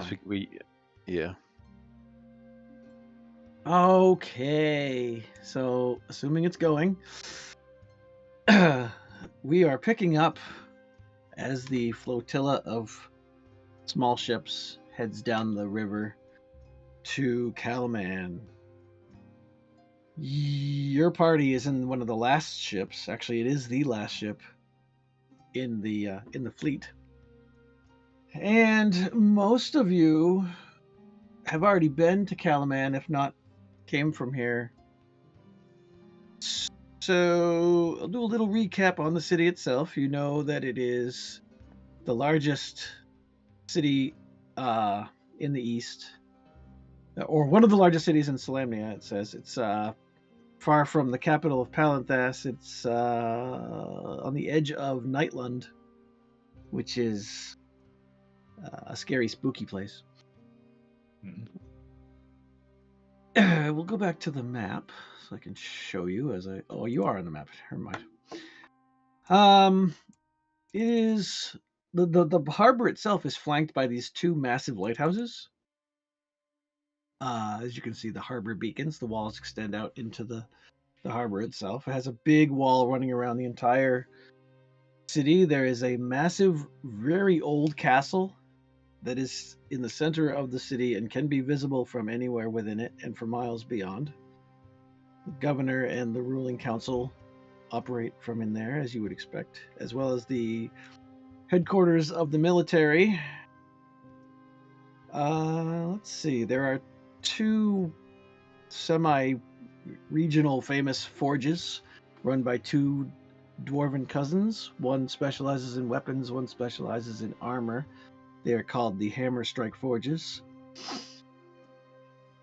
guess yeah. Okay, so assuming it's going, we are picking up as the flotilla of small ships heads down the river to Calaman. Your party is in one of the last ships. Actually, it is the last ship in the fleet, and most of you have already been to Calaman, if not came from here. So I'll do a little recap on the city itself. You know that it is the largest city in the east, or one of the largest cities in Salamnia. It says it's far from the capital of Palanthas. It's on the edge of Nightland, which is a scary, spooky place. We'll go back to the map so I can show you as I. Oh, you are on the map. Never mind. It is the harbor itself is flanked by these two massive lighthouses. As you can see, the harbor beacons. The walls extend out into the harbor itself. It has a big wall running around the entire city. There is a massive, very old castle that is in the center of the city and can be visible from anywhere within it and for miles beyond. The governor and the ruling council operate from in there, as you would expect, as well as the headquarters of the military. Let's see, there are two semi-regional famous forges run by two dwarven cousins. One specializes in weapons, one specializes in armor. They are called the Hammer Strike Forges.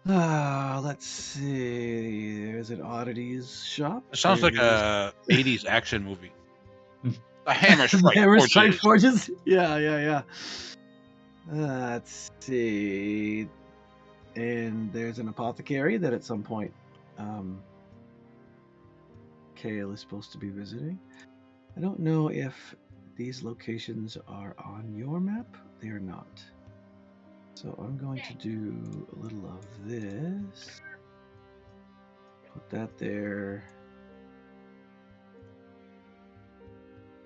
Let's see. There's an oddities shop. It sounds like a 80s action movie. The Hammer Strike Hammer Forges. Strike Forges? Yeah. Let's see. And there's an apothecary that at some point Kale is supposed to be visiting. I don't know if these locations are on your map. They are not. So I'm going to do a little of this. Put that there.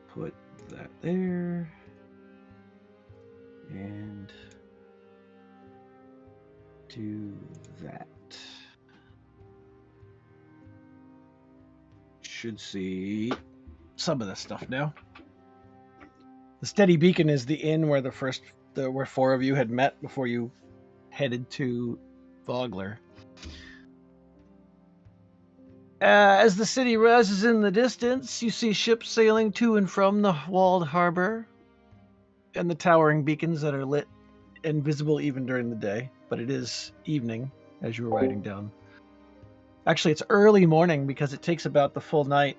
Put that there. And do that. Should see some of this stuff now. The Steady Beacon is the inn where where four of you had met before you headed to Vogler. As the city rises in the distance, you see ships sailing to and from the walled harbor and the towering beacons that are lit and visible even during the day. But it is evening as you're riding down. Actually, it's early morning because it takes about the full night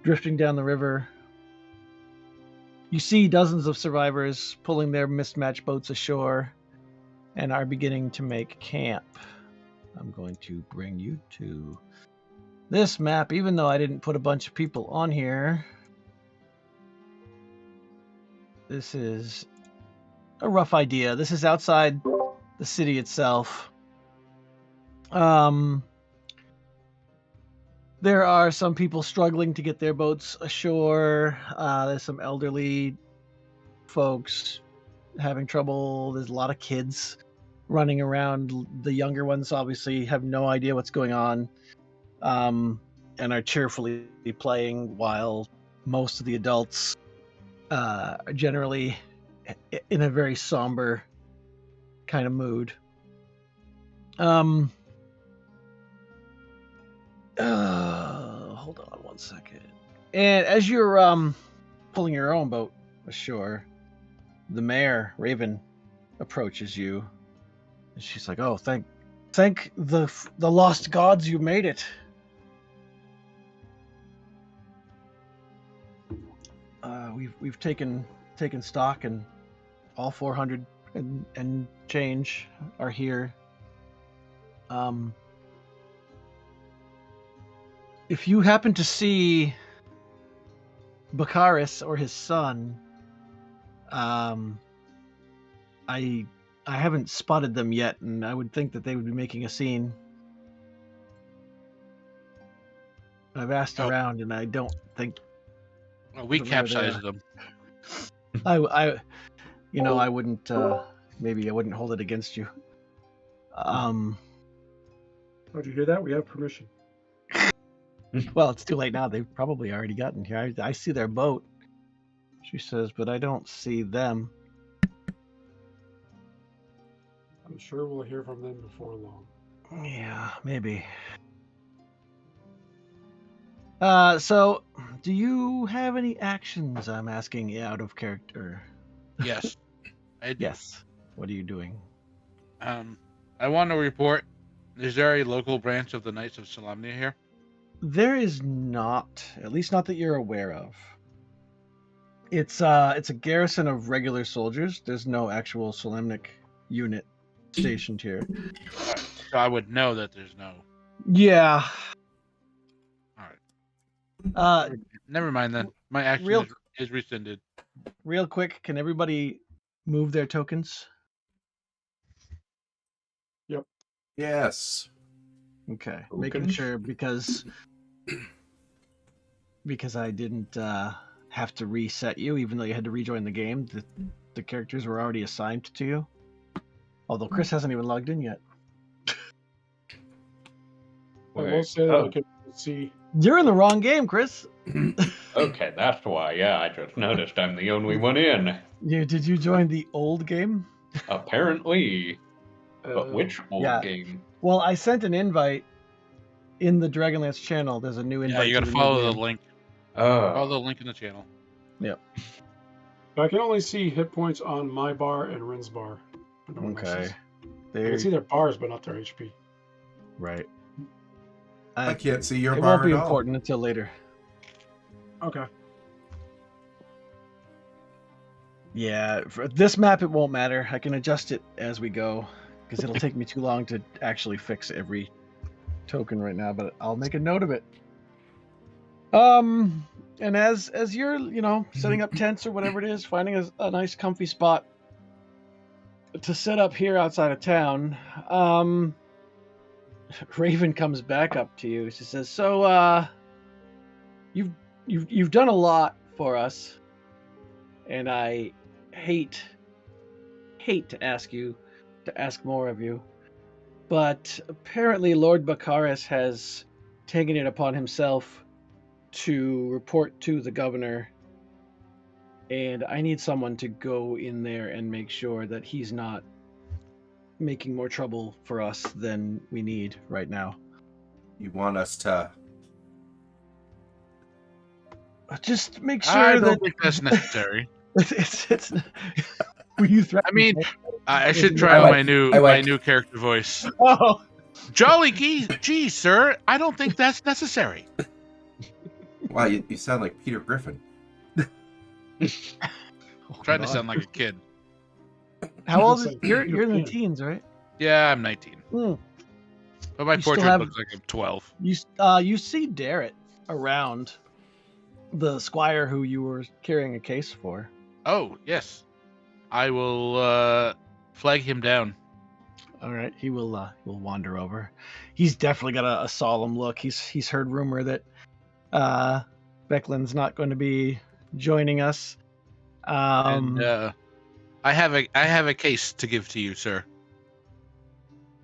drifting down the river. You see dozens of survivors pulling their mismatched boats ashore and are beginning to make camp. I'm going to bring you to this map, even though I didn't put a bunch of people on here. This is a rough idea. This is outside the city itself. There are some people struggling to get their boats ashore. There's some elderly folks having trouble. There's a lot of kids running around. The younger ones obviously have no idea what's going on, and are cheerfully playing, while most of the adults are generally in a very somber kind of mood. Hold on one second. And as you're pulling your own boat ashore, the mayor, Raven, approaches you. And she's like, "Oh, thank the lost gods you made it." We've taken stock, and all 400 and change are here. If you happen to see Baccharis or his son, I I haven't spotted them yet, and I would think that they would be making a scene. I've asked around, and I don't think. Well, we capsized them. I wouldn't. Maybe I wouldn't hold it against you. How'd you hear that? We have permission. Well, it's too late now. They've probably already gotten here. I see their boat. She says, but I don't see them. I'm sure we'll hear from them before long. Yeah, maybe. So, do you have any actions? I'm asking out of character. Yes. I do. Yes. What are you doing? I want to report. Is there a local branch of the Knights of Solemnia here? There is not, at least not that you're aware of. It's a garrison of regular soldiers. There's no actual Solemnic unit stationed here. So I would know that there's no. Yeah. All right. Never mind then. My action Real- is rescinded. Real quick, can everybody move their tokens? Yes. Okay. Okay. Making sure because I didn't have to reset you, even though you had to rejoin the game. The characters were already assigned to you. Although Chris hasn't even logged in yet. I will say that I can see. You're in the wrong game, Chris. Okay, that's why. Yeah, I just noticed I'm the only one in. Did you join the old game? Apparently. But which old yeah. game? Well, I sent an invite in the Dragonlance channel. There's a new invite. Yeah, you got to follow the link. Follow Oh. the link in the channel. I can only see hit points on my bar and Rin's bar. No one else's. I can see their bars, but not their HP. Right. I can't see your It bar won't be at all. important until later. Okay. Yeah, for this map it won't matter. I can adjust it as we go because it'll take me too long to actually fix every token right now, but I'll make a note of it. And as you're, setting up tents or whatever it is, finding a nice comfy spot to set up here outside of town, Raven comes back up to you. She says, "So, you've done a lot for us, and I hate to ask more of you, but apparently Lord Baccharis has taken it upon himself to report to the governor, and I need someone to go in there and make sure that he's not making more trouble for us than we need right now." You want us to... Just make sure I that don't think that's necessary. it's were you threatening? I mean, I should try I out like- my new I like- my new character voice. Oh, Jolly gee, sir, I don't think that's necessary. Wow, you sound like Peter Griffin. Trying to sound like a kid. How old is It's like you're in the European. teens, right? Yeah, I'm 19, Hmm. but my You still portrait have- looks like I'm 12. You see Darrett around, the squire who you were carrying a case for. Oh yes, I will flag him down. All right, he will wander over. He's definitely got a solemn look. He's heard rumor that Becklin's not going to be joining us. And I have a case to give to you, sir.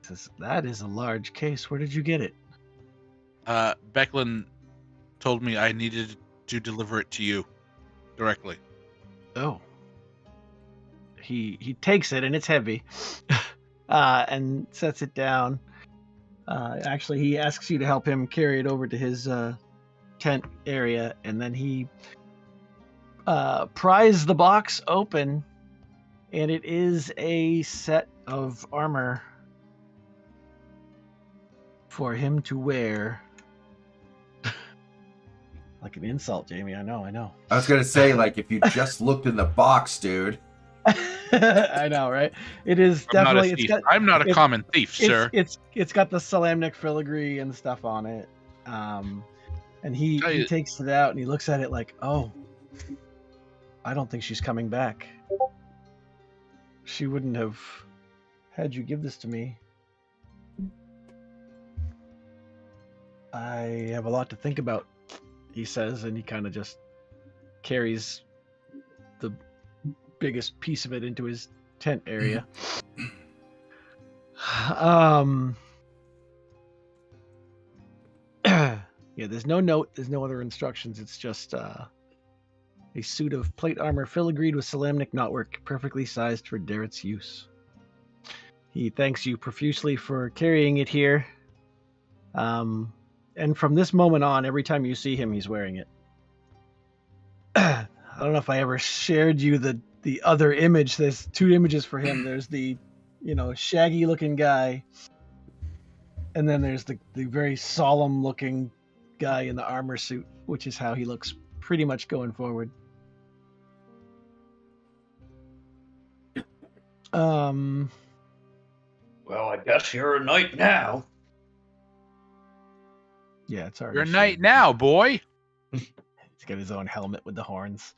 Says, that is a large case. Where did you get it? Becklin told me I needed to deliver it to you directly. Oh. He takes it, and it's heavy, and sets it down. Actually, he asks you to help him carry it over to his tent area, and then he pries the box open, and it is a set of armor for him to wear. Like an insult, Jamie. I know. I was gonna say, like, if you just looked in the box, dude. I know, right? It is I'm not definitely. a It's thief. got. I'm not a it's- common thief, sir. It's got the Salamnic filigree and stuff on it. And he Tell you- takes it out and he looks at it like, oh, I don't think she's coming back. She wouldn't have had you give this to me. I have a lot to think about, he says, and he kind of just carries the biggest piece of it into his tent area. Yeah, there's no note, there's no other instructions. It's just a suit of plate armor filigreed with Salamnic knotwork, perfectly sized for Darrett's use. He thanks you profusely for carrying it here. And from this moment on, every time you see him, he's wearing it. I don't know if I ever shared you the other image. There's two images for him. There's the, shaggy looking guy. And then there's the very solemn looking guy in the armor suit, which is how he looks pretty much going forward. Well, I guess you're a knight now. Yeah, it's already. You're a knight now, boy. He's got his own helmet with the horns.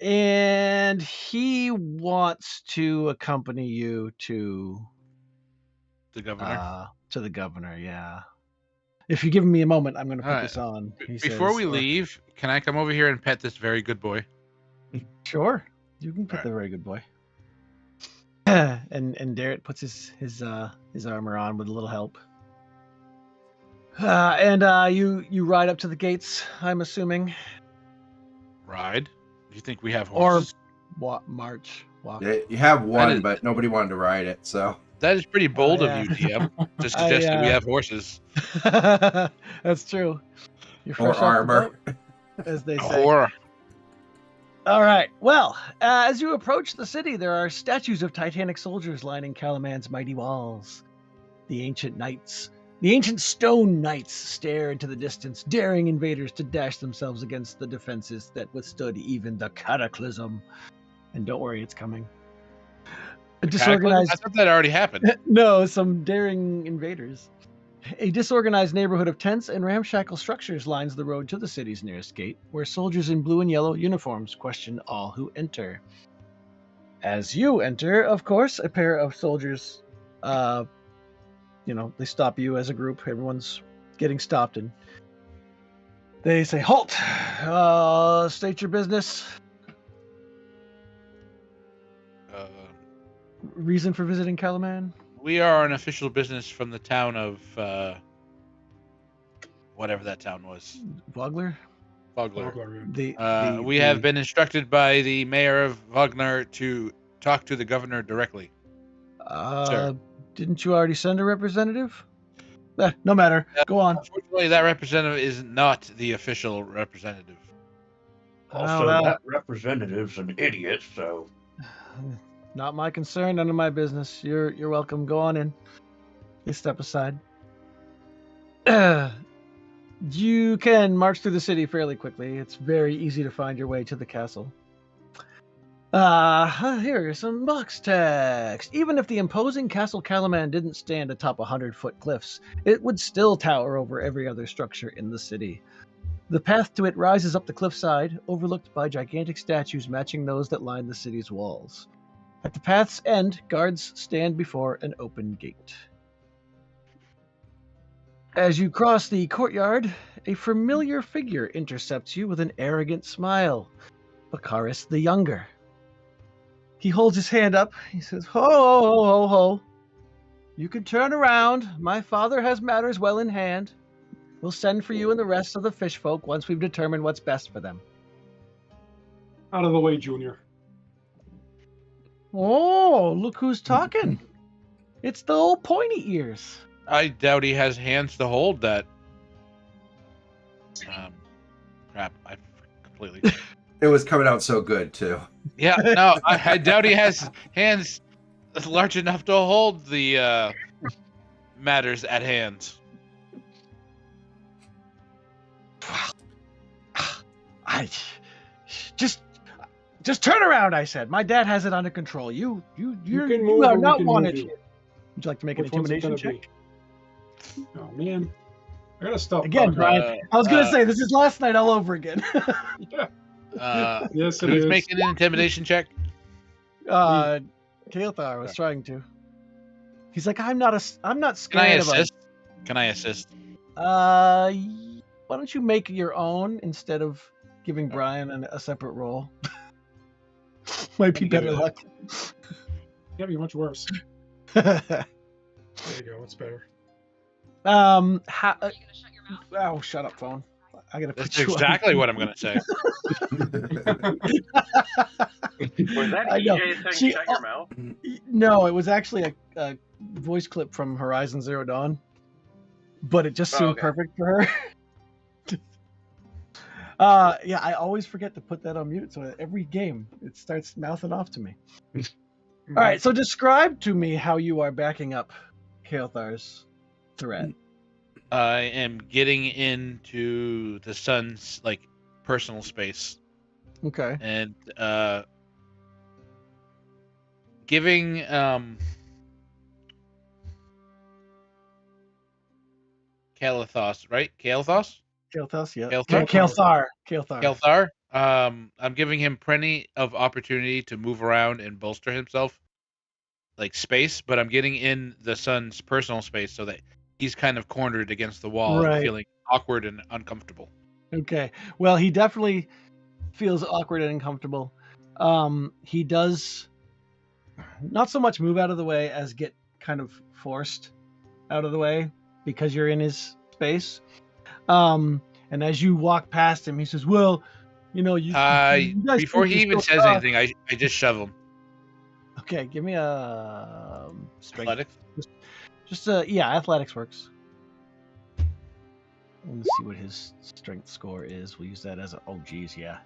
And he wants to accompany you to the governor. To the governor, yeah. If you're giving me a moment, I'm going to put this on. Before we leave, can I come over here and pet this very good boy? Sure, you can pet the very good boy. And Darrett puts his armor on with a little help. And you ride up to the gates, I'm assuming. Ride? Do you think we have horses? Or march? Walk. Yeah, you have one, but nobody wanted to ride it, so. That is pretty bold of you, DM. To suggest that we have horses. That's true. You're fresh or armor. Boat, as they say. Or. All right. Well, as you approach the city, there are statues of Titanic soldiers lining Calaman's mighty walls. The ancient stone knights stare into the distance, daring invaders to dash themselves against the defenses that withstood even the cataclysm. And don't worry, it's coming. A disorganized. I thought that already happened. No, some daring invaders. A disorganized neighborhood of tents and ramshackle structures lines the road to the city's nearest gate, where soldiers in blue and yellow uniforms question all who enter. As you enter, of course, a pair of soldiers, they stop you as a group. Everyone's getting stopped, and they say, "Halt! State your business." Reason for visiting Calaman? We are an official business from the town of whatever that town was. Vogler? We have been instructed by the mayor of Wagner to talk to the governor directly. Didn't you already send a representative? No matter. Go on. Unfortunately, that representative is not the official representative. Also, that representative's an idiot, so... Not my concern, none of my business. You're welcome. Go on in. Please step aside. You can march through the city fairly quickly. It's very easy to find your way to the castle. Here are some box text. Even if the imposing Castle Calaman didn't stand atop 100-foot cliffs, it would still tower over every other structure in the city. The path to it rises up the cliffside, overlooked by gigantic statues matching those that line the city's walls. At the path's end, guards stand before an open gate. As you cross the courtyard, a familiar figure intercepts you with an arrogant smile. Bakaris the Younger. He holds his hand up. He says, "Ho, ho, ho, ho, ho. You can turn around. My father has matters well in hand. We'll send for you and the rest of the fish folk once we've determined what's best for them." Out of the way, Junior. Oh, look who's talking. It's the old pointy ears. I doubt he has hands to hold that. Crap, I completely... It was coming out so good, too. Yeah, no, I doubt he has hands large enough to hold the matters at hand. Just turn around, I said. My dad has it under control. You can move are or not we can wanted move you. here. Would you like to make Which an one's it intimidation gonna check? be? Oh, man. I gotta stop. Again, talking. Brian, I was going to say, this is last night all over again. Yeah. Yes, it Who's is. making an intimidation check? Kael'thar was trying to. He's like, I'm not Can I scared of assist? Can I assist? Why don't you make your own instead of giving Brian a separate role? Might be better luck. Can't be much worse. There you go. It's better. Oh, shut up, phone. I gotta put That's you exactly what I'm gonna say. Was that EJ saying shut your mouth? No, it was actually a voice clip from Horizon Zero Dawn, but it just seemed perfect for her. Yeah, I always forget to put that on mute, so every game it starts mouthing off to me. All right, so describe to me how you are backing up Kael'thar's threat. I am getting into the son's personal space. Okay. And giving Kael'thas, right? Kael'thas? Kael'thas, yeah. Kael'thar? Kael'thar. I'm giving him plenty of opportunity to move around and bolster himself, space, but I'm getting in the son's personal space so that he's kind of cornered against the wall and feeling awkward and uncomfortable. Okay. Well, he definitely feels awkward and uncomfortable. He does not so much move out of the way as get kind of forced out of the way because you're in his space. And as you walk past him, he says, "Well, you guys before he even says anything, I just shove him." Okay, give me a strength. Athletics. Just athletics works. Let's see what his strength score is. We'll use that as a. Oh, geez, yeah.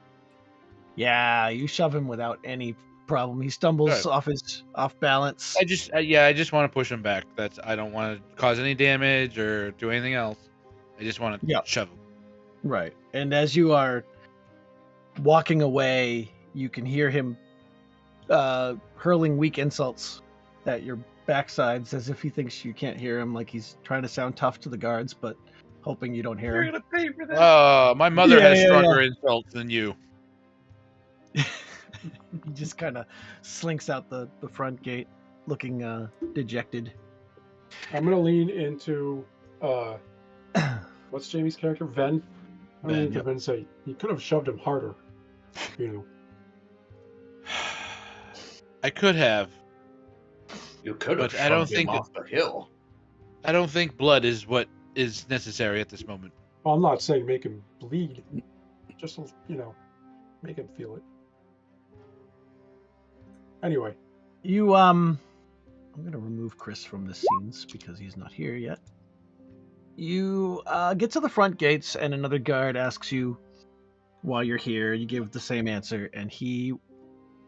Yeah, you shove him without any problem. He stumbles off balance. I just want to push him back. I don't want to cause any damage or do anything else. I just want to shove him. Right. And as you are walking away, you can hear him hurling weak insults at your backsides as if he thinks you can't hear him, like he's trying to sound tough to the guards, but hoping you don't hear him. You're gonna pay for that. My mother has stronger insults than you. He just kind of slinks out the front gate, looking dejected. I'm gonna lean into what's Jamie's character? Ven. I'm gonna lean into Ven and say he could have shoved him harder. I could have. You could have I don't shoved him think off the hill. I don't think blood is what is necessary at this moment. Well, I'm not saying make him bleed. Just make him feel it. Anyway, I'm gonna remove Chris from the scenes because he's not here yet. You get to the front gates, and another guard asks you while you're here. You give the same answer, and he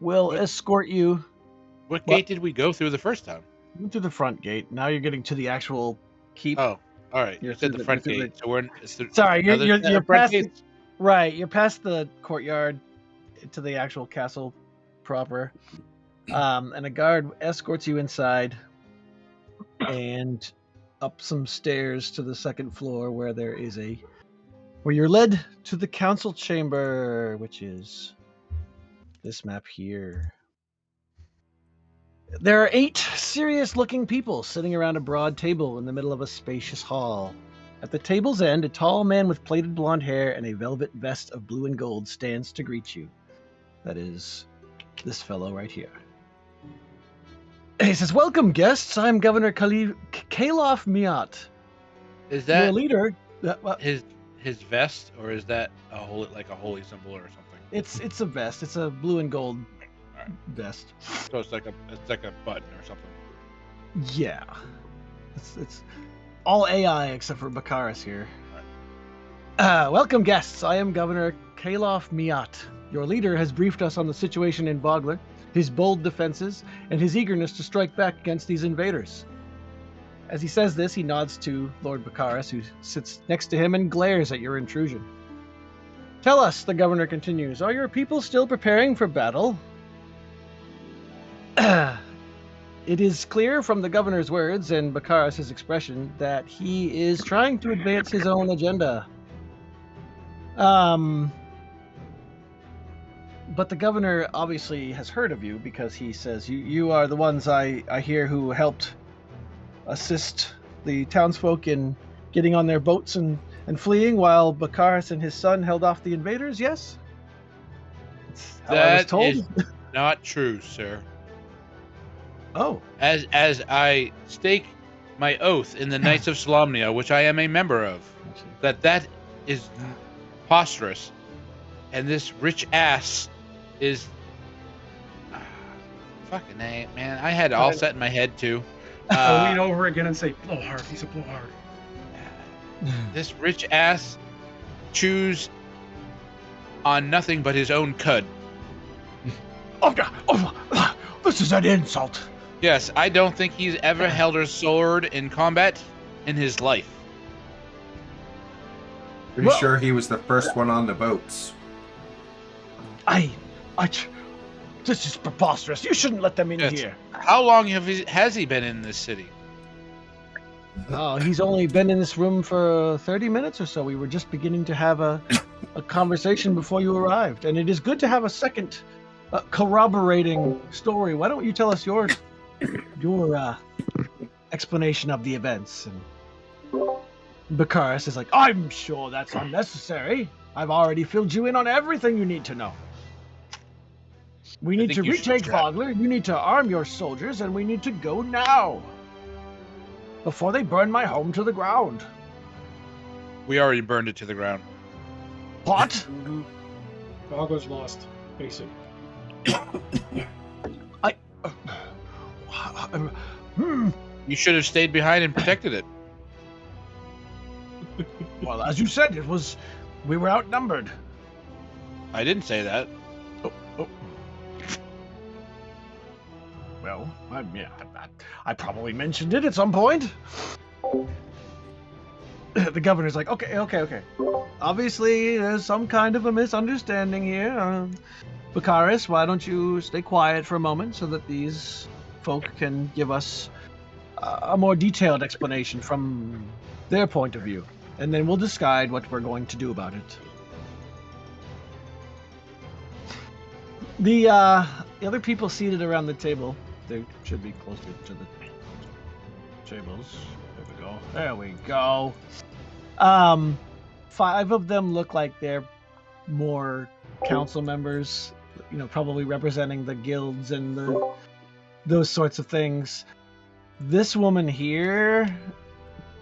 will escort you. What gate did we go through the first time? You went to the front gate. Now you're getting to the actual keep. Oh, all right. You said the front gate. So we're sorry, you're past. Right, you're past the courtyard to the actual castle proper. And a guard escorts you inside and up some stairs to the second floor where you're led to the council chamber, which is this map here. There are 8 serious-looking people sitting around a broad table in the middle of a spacious hall. At the table's end, a tall man with plaited blonde hair and a velvet vest of blue and gold stands to greet you. That is this fellow right here. He says, "Welcome, guests. I'm Governor Kael'thar Miat. Is that your leader?" His vest, or is that a holy symbol or something? It's a vest. It's a blue and gold vest. So it's like a button or something. Yeah, it's all AI except for Bakaris here. Right. Welcome, guests. I am Governor Kael'thar Miat. Your leader has briefed us on the situation in Vogler, his bold defenses, and his eagerness to strike back against these invaders. As he says this, he nods to Lord Bakaris, who sits next to him and glares at your intrusion. Tell us, the governor continues, are your people still preparing for battle? It is clear from the governor's words and Bakaris' expression that he is trying to advance his own agenda. But the governor obviously has heard of you because he says you are the ones I hear who helped assist the townsfolk in getting on their boats and fleeing while Bakaris and his son held off the invaders, yes? That's how I was That told. is not true, sir. Oh. As I stake my oath in the Knights of Solamnia, which I am a member of, that is preposterous. And this rich ass is... fucking A, man. I had it all set in my head, too. I'll lean over again and say, blowhard. He's a blowhard. This rich ass chews on nothing but his own cud. Oh, this is an insult. Yes, I don't think he's ever held a sword in combat in his life. Pretty sure he was the first one on the boats. This is preposterous. You shouldn't let them in here. How long has he been in this city? Oh, he's only been in this room for 30 minutes or so. We were just beginning to have a conversation before you arrived, and it is good to have a second corroborating story. Why don't you tell us your explanation of the events? And Bakaris is like, I'm sure that's unnecessary. I've already filled you in on everything you need to know. We need to retake Vogler, you need to arm your soldiers, and we need to go now. Before they burn my home to the ground. We already burned it to the ground. What? Vogler's lost. Face it. You should have stayed behind and protected it. Well, as you said, we were outnumbered. I didn't say that. Well, I probably mentioned it at some point. The governor's like, okay. Obviously, there's some kind of a misunderstanding here. Bakaris, why don't you stay quiet for a moment so that these folk can give us a more detailed explanation from their point of view. And then we'll decide what we're going to do about it. The other people seated around the table, they should be closer to the tables. There we go. 5 of them look like they're more council members, probably representing the guilds and those sorts of things. This woman here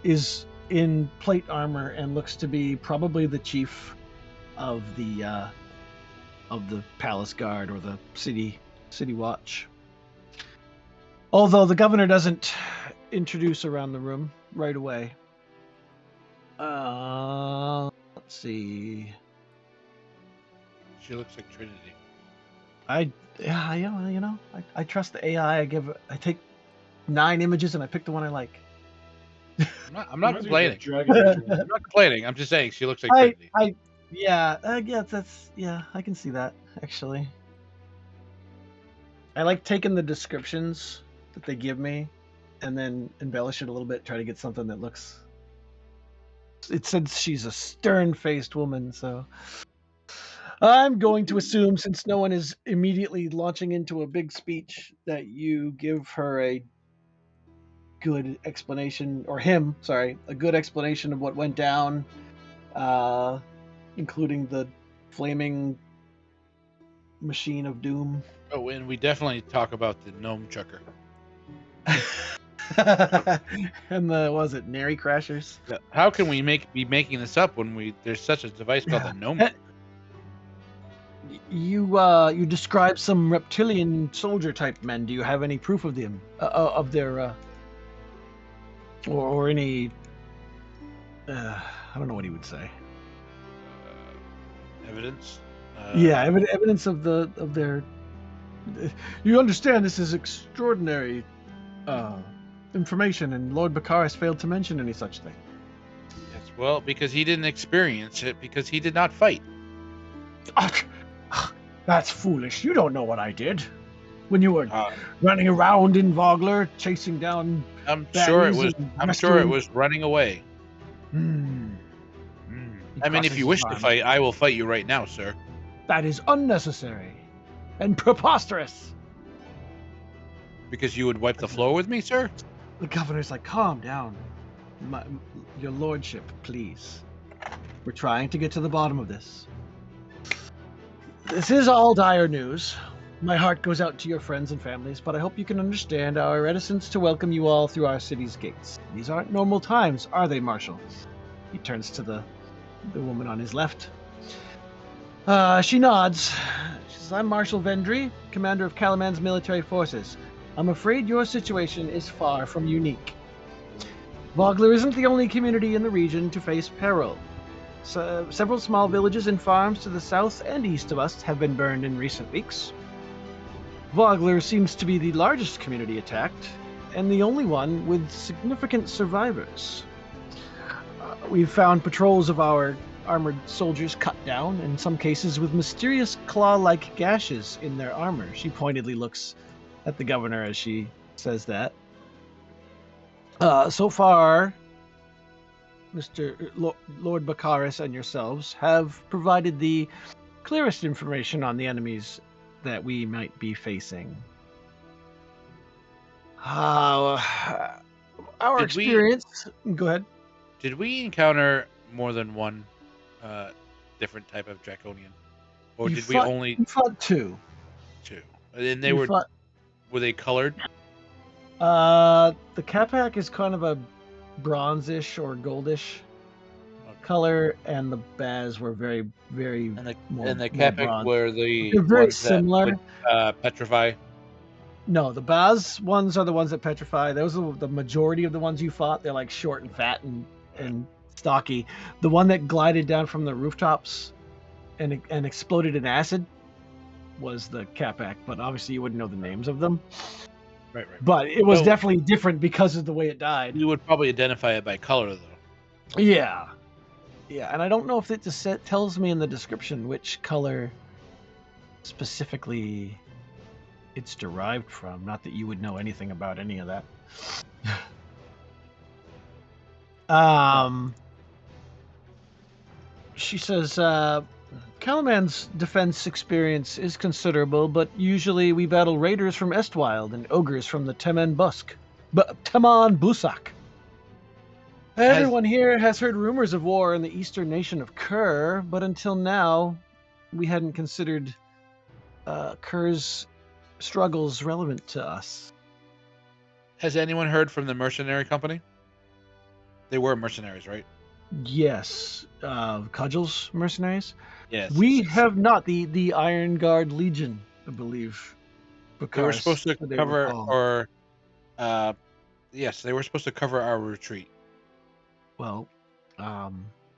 is in plate armor and looks to be probably the chief of the palace guard or the city watch. Although the governor doesn't introduce around the room right away. Let's see. She looks like Trinity. I trust the AI. I take 9 images and I pick the one I like. I'm not complaining. I'm not complaining. I'm just saying she looks like Trinity. I can see that actually. I like taking the descriptions that they give me and then embellish it a little bit, try to get something that looks... It says she's a stern-faced woman, so... I'm going to assume, since no one is immediately launching into a big speech, that you give her a good explanation, or him, sorry, a good explanation of what went down, including the flaming machine of doom. Oh, and we definitely talk about the gnome chucker. And the Nary Crashers? How can we be making this up when there's such a device called the gnome? You described some reptilian soldier type men. Do you have any proof of them, of their, or any? I don't know what he would say. Evidence. Evidence of their. You understand this is extraordinary information, and Lord Bakaris failed to mention any such thing. Yes, well, because he didn't experience it, because he did not fight. That's foolish. You don't know what I did when you were running around in Vogler, chasing down. I'm sure it was running away. I mean, if you wish to fight, I will fight you right now, sir. That is unnecessary. and preposterous. Because you would wipe the floor with me, sir? The governor's like, calm down. Your lordship, please. We're trying to get to the bottom of this. This is all dire news. My heart goes out to your friends and families, but I hope you can understand our reticence to welcome you all through our city's gates. These aren't normal times, are they, Marshal? He turns to the woman on his left. She nods. She says, I'm Marshal Vendry, commander of Calaman's military forces. I'm afraid your situation is far from unique. Vogler isn't the only community in the region to face peril. Several small villages and farms to the south and east of us have been burned in recent weeks. Vogler seems to be the largest community attacked, and the only one with significant survivors. We've found patrols of our armored soldiers cut down, in some cases with mysterious claw-like gashes in their armor. She pointedly looks at the governor as she says that. So far, Lord Baccharis and yourselves have provided the clearest information on the enemies that we might be facing. Our experience... Go ahead. Did we encounter more than one different type of draconian? Or we only... We fought two. Two. And they were they colored? The Capac is kind of a bronzish or goldish color, and the Baz were very, very and the Capac were they're very similar. That would, petrify. No, the Baz ones are the ones that petrify. Those are the majority of the ones you fought. They're like short and fat and stocky. The one that glided down from the rooftops and exploded in acid was the Capac, but obviously you wouldn't know the names of them. Right. But it was definitely different because of the way it died. You would probably identify it by color, though. Yeah, and I don't know if it just tells me in the description which color specifically it's derived from. Not that you would know anything about any of that. She says, Calaman's defense experience is considerable, but usually we battle raiders from Estwild and ogres from the Teman Busak. Everyone here has heard rumors of war in the eastern nation of Kerr, but until now, we hadn't considered Kerr's struggles relevant to us. Has anyone heard from the mercenary company? They were mercenaries, right? Yes. Cudgel's mercenaries? Yes. We have not. The Iron Guard Legion, I believe. They were supposed to cover yes, they were supposed to cover our retreat. Well,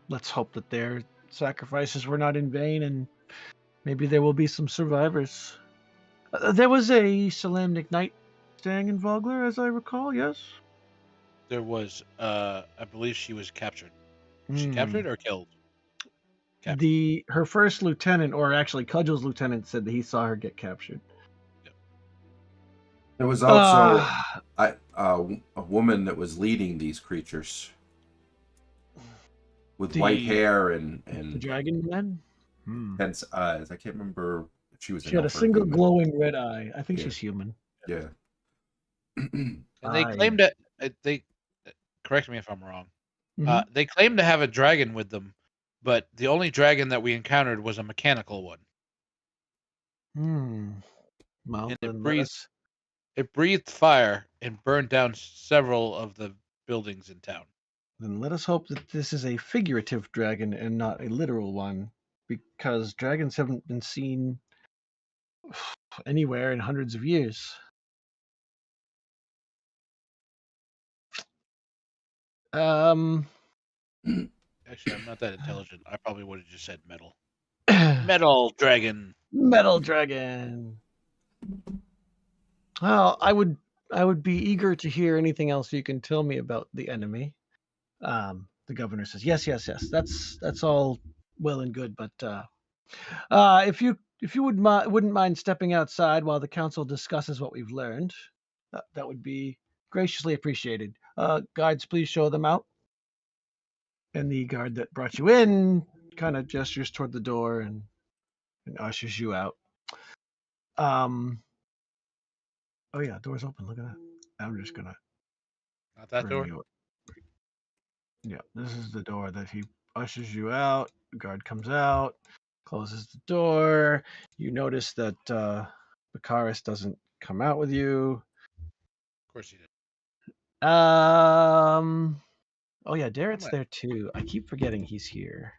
let's hope that their sacrifices were not in vain, and maybe there will be some survivors. There was a Solamnic Knight staying in Vogler, as I recall, yes? There was, I believe she was captured. Was she captured or killed? Captured. Her first lieutenant, or actually Cudgel's lieutenant, said that he saw her get captured. Yep. There was also a woman that was leading these creatures with white hair and the dragon men. Hence eyes. I can't remember if she was. She had a single glowing red eye. I think she's human. Yeah. And they claimed that they. Correct me if I'm wrong. They claimed to have a dragon with them, but the only dragon that we encountered was a mechanical one. Well, and it breathed fire and burned down several of the buildings in town. Then let us hope that this is a figurative dragon and not a literal one, because dragons haven't been seen anywhere in hundreds of years. Actually, I'm not that intelligent. I probably would have just said metal. Metal dragon. Metal dragon. Well, I would be eager to hear anything else you can tell me about the enemy. The governor says, yes. That's all well and good, but if you wouldn't mind stepping outside while the council discusses what we've learned, that would be graciously appreciated. Guards, please show them out. And the guard that brought you in kind of gestures toward the door and ushers you out. Oh yeah, door's open. Look at that. I'm just gonna. Not that door. Yeah, this is the door that he ushers you out. The guard comes out, closes the door. You notice that Bakaris doesn't come out with you. Of course he did. Oh yeah, Darrett's there too. I keep forgetting he's here.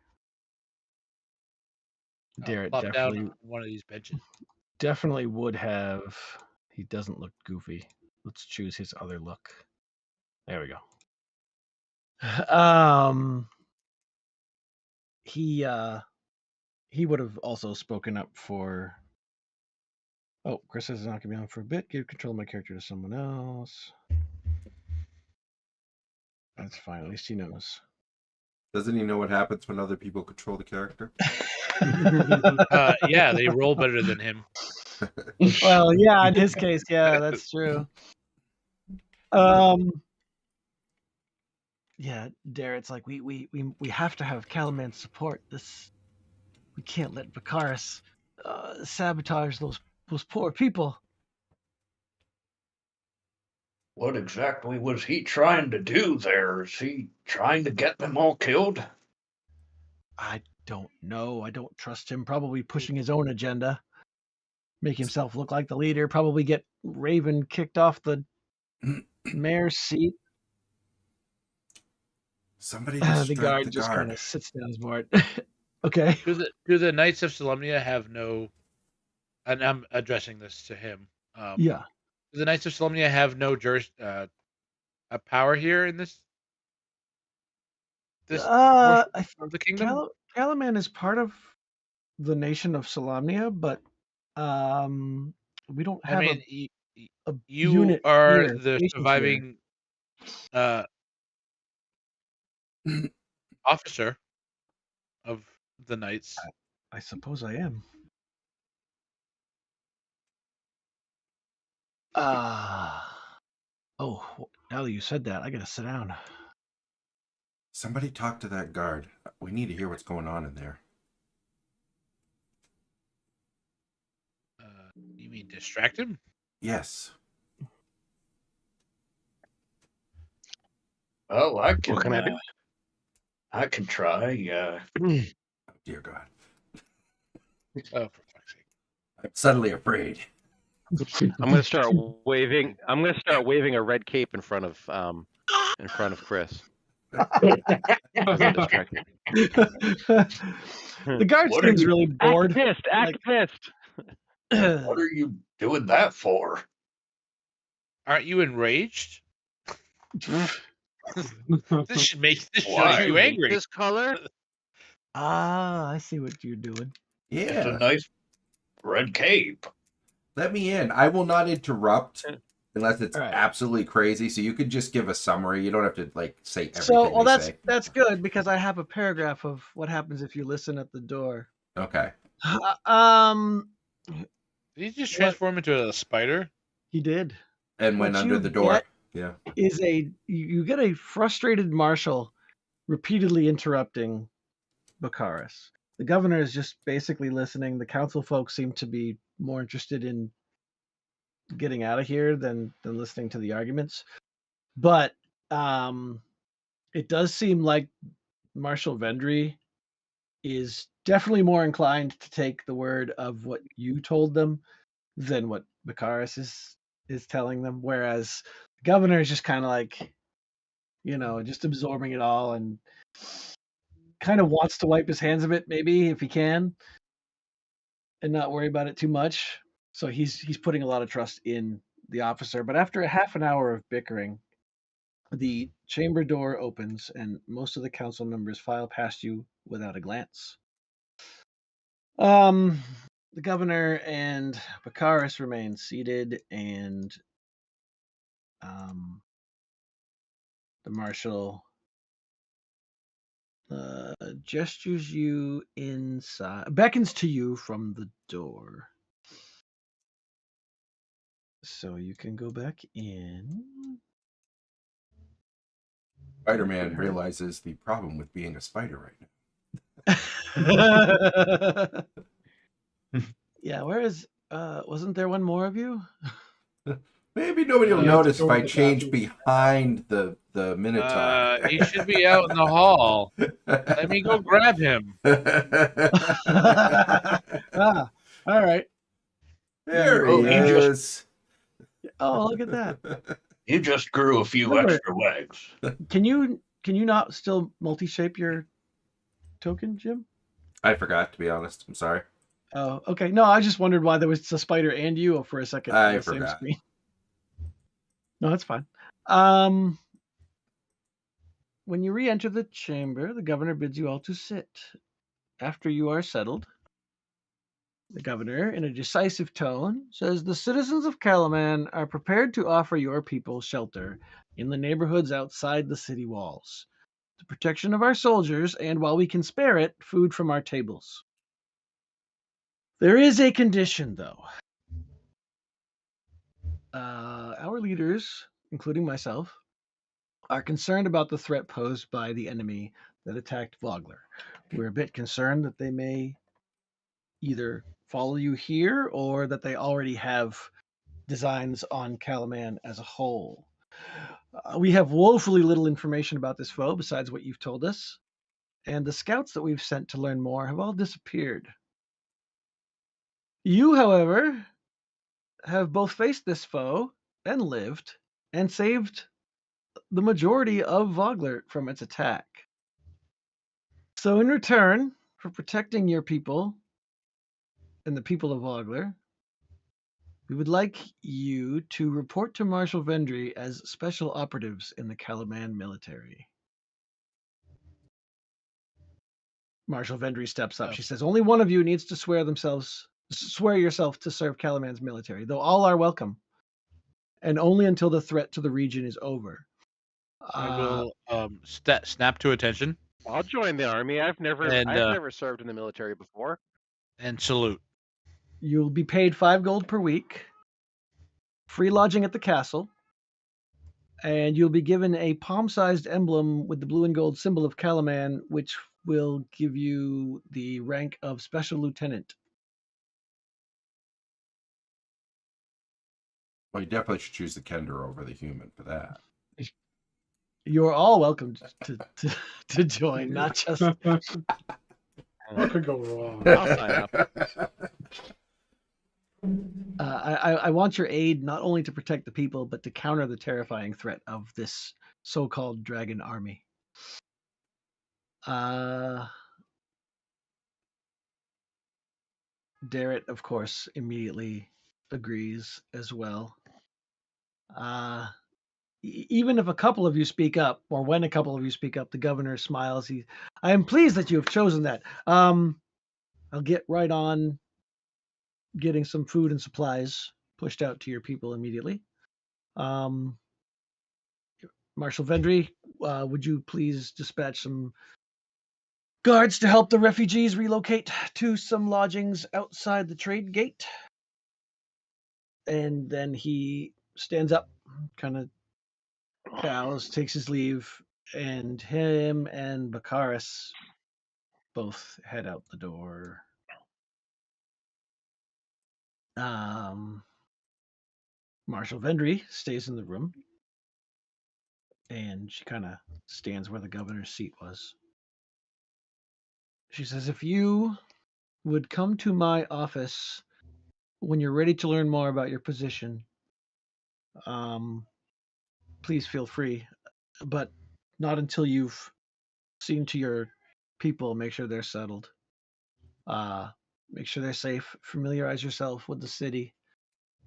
Darrett plop definitely down on one of these benches. Definitely would have. He doesn't look goofy. Let's choose his other look. There we go. He would have also spoken up for. Oh, Chris says it's not gonna be on for a bit. Give control of my character to someone else. That's fine. At least he knows. Doesn't he know what happens when other people control the character? Yeah, they roll better than him. Well, yeah, in his case, yeah, that's true. Yeah, Darrett's like, we have to have Calaman's support. We can't let Bakaris sabotage those poor people. What exactly was he trying to do there? Is he trying to get them all killed? I don't know. I don't trust him. Probably pushing his own agenda. Make himself look like the leader. Probably get Raven kicked off the mayor's seat. Somebody the guard just kind of sits down smart. Okay. Do the Knights of Solemnia have no? And I'm addressing this to him. Yeah. Do the Knights of Solemnia have no a power here in this portion of the kingdom? Calaman is part of the nation of Solemnia, but we don't have you are the surviving officer of the Knights. I suppose I am. Oh, now that you said that, I gotta sit down. Somebody talk to that guard. We need to hear what's going on in there. You mean distract him? Yes. Oh, I can. What can I do? I can try. Oh, dear God. Oh, for fuck's sake! I'm suddenly afraid. I'm gonna start waving. I'm gonna start waving a red cape in front of Chris. The guard seems really bored. Act pissed. What are you doing that for? Aren't you enraged? This should make you angry. This color? I see what you're doing. Yeah. It's a nice red cape. Let me in. I will not interrupt unless it's absolutely crazy. So you could just give a summary. You don't have to say everything. That's good because I have a paragraph of what happens if you listen at the door. Okay. Did he just transform into a spider? He did. And went under the door. Yeah. You get a frustrated marshal repeatedly interrupting Bakaris. The governor is just basically listening. The council folks seem to be more interested in getting out of here than listening to the arguments. But it does seem like Marshal Vendry is definitely more inclined to take the word of what you told them than what Bakaris is telling them. Whereas the governor is just kind of just absorbing it all and kind of wants to wipe his hands of it, maybe if he can, and not worry about it too much. So he's putting a lot of trust in the officer. But after a half an hour of bickering, the chamber door opens and most of the council members file past you without a glance. The governor and Bakaris remain seated, and the marshal gestures you inside, beckons to you from the door. So you can go back in. Spider-Man realizes the problem with being a spider right now. Yeah, where is Wasn't there one more of you? Maybe nobody will notice if I change behind the Minotaur. He should be out in the hall. Let me go grab him. All right. There he is. Oh, look at that. You just grew a few extra legs. Can you not still multi-shape your token, Jim? I forgot, to be honest. I'm sorry. Oh, okay. No, I just wondered why there was a spider and you for a second on the same screen. No, that's fine. When you re-enter the chamber, the governor bids you all to sit. After you are settled, the governor, in a decisive tone, says the citizens of Calaman are prepared to offer your people shelter in the neighborhoods outside the city walls, the protection of our soldiers, and while we can spare it, food from our tables. There is a condition, though. Our leaders, including myself, are concerned about the threat posed by the enemy that attacked Vogler. We're a bit concerned that they may either follow you here or that they already have designs on Calaman as a whole. We have woefully little information about this foe besides what you've told us, and the scouts that we've sent to learn more have all disappeared. You, however, have both faced this foe and lived and saved the majority of Vogler from its attack. So in return for protecting your people and the people of Vogler, we would like you to report to Marshal Vendry as special operatives in the Calaman military. Marshal Vendry steps up. She says, only one of you needs to swear yourself to serve Calaman's military, though all are welcome, and only until the threat to the region is over. I will snap to attention. I'll join the army. I've never served in the military before. And salute. You'll be paid 5 gold per week, free lodging at the castle, and you'll be given a palm-sized emblem with the blue and gold symbol of Calaman, which will give you the rank of special lieutenant. Well, you definitely should choose the Kender over the human for that. You're all welcome to join, not just. What could go wrong? I'll sign up. I want your aid not only to protect the people, but to counter the terrifying threat of this so-called dragon army. Darrett, of course, immediately agrees as well. Even if a couple of you speak up, or when a couple of you speak up, the governor smiles. I am pleased that you have chosen that. I'll get right on getting some food and supplies pushed out to your people immediately. Marshal Vendry, would you please dispatch some guards to help the refugees relocate to some lodgings outside the trade gate? And then he stands up, kind of bows, takes his leave, and him and Bakaris both head out the door. Marshal Vendry stays in the room, and she kind of stands where the governor's seat was. She says, if you would come to my office when you're ready to learn more about your position, please feel free, but not until you've seen to your people, make sure they're settled, make sure they're safe, familiarize yourself with the city,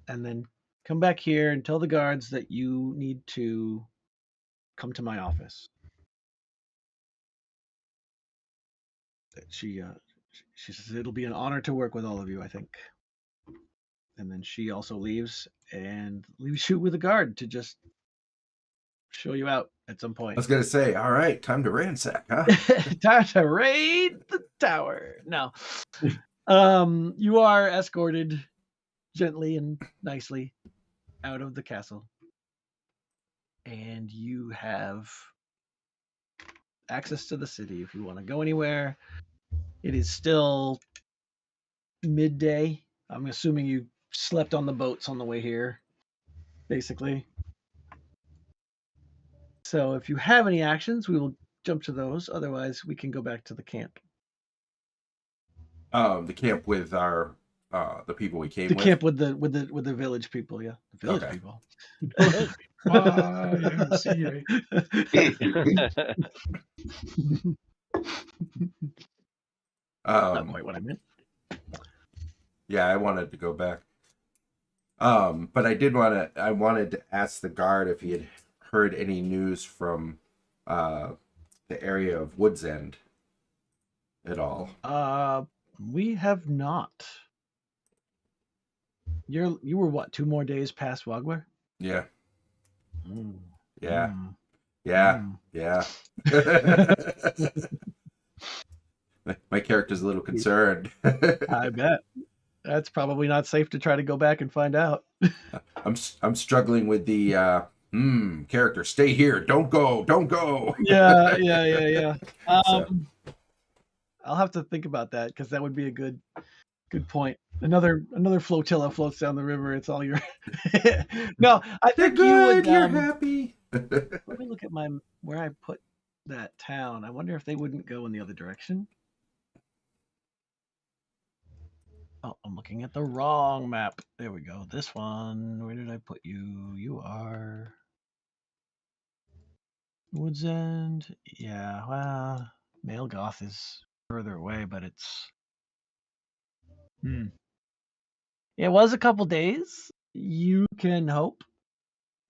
and then come back here and tell the guards that you need to come to my office. She says, it'll be an honor to work with all of you, I think. And then she also leaves and leaves you with a guard to just show you out at some point. I was going to say, all right, time to ransack, huh? Time to raid the tower. No. You are escorted gently and nicely out of the castle. And you have access to the city if you want to go anywhere. It is still midday. I'm assuming you slept on the boats on the way here, basically. So if you have any actions, we will jump to those. Otherwise, we can go back to the camp. The camp with our the people we came The with. camp with the village people, yeah. The village people. YMCA. Not quite what I meant. Yeah, I wanted to go back. But I wanted to ask the guard if he had heard any news from the area of Woods End at all. We have not. You were what, 2 more days past Wagler? Yeah. Mm. Yeah. Mm. Yeah. Mm. Yeah. My character's a little concerned. I bet. That's probably not safe to try to go back and find out. I'm struggling with the character. Stay here. Don't go. Yeah. So. I'll have to think about that because that would be a good point. Another flotilla floats down the river. It's all your. No, I think You're good. you would. You're happy. Let me look at where I put that town. I wonder if they wouldn't go in the other direction. Oh, I'm looking at the wrong map. There we go. This one. Where did I put you? You are Woods End. Yeah, well, Malgoth is further away, but it's. It was a couple days. You can hope,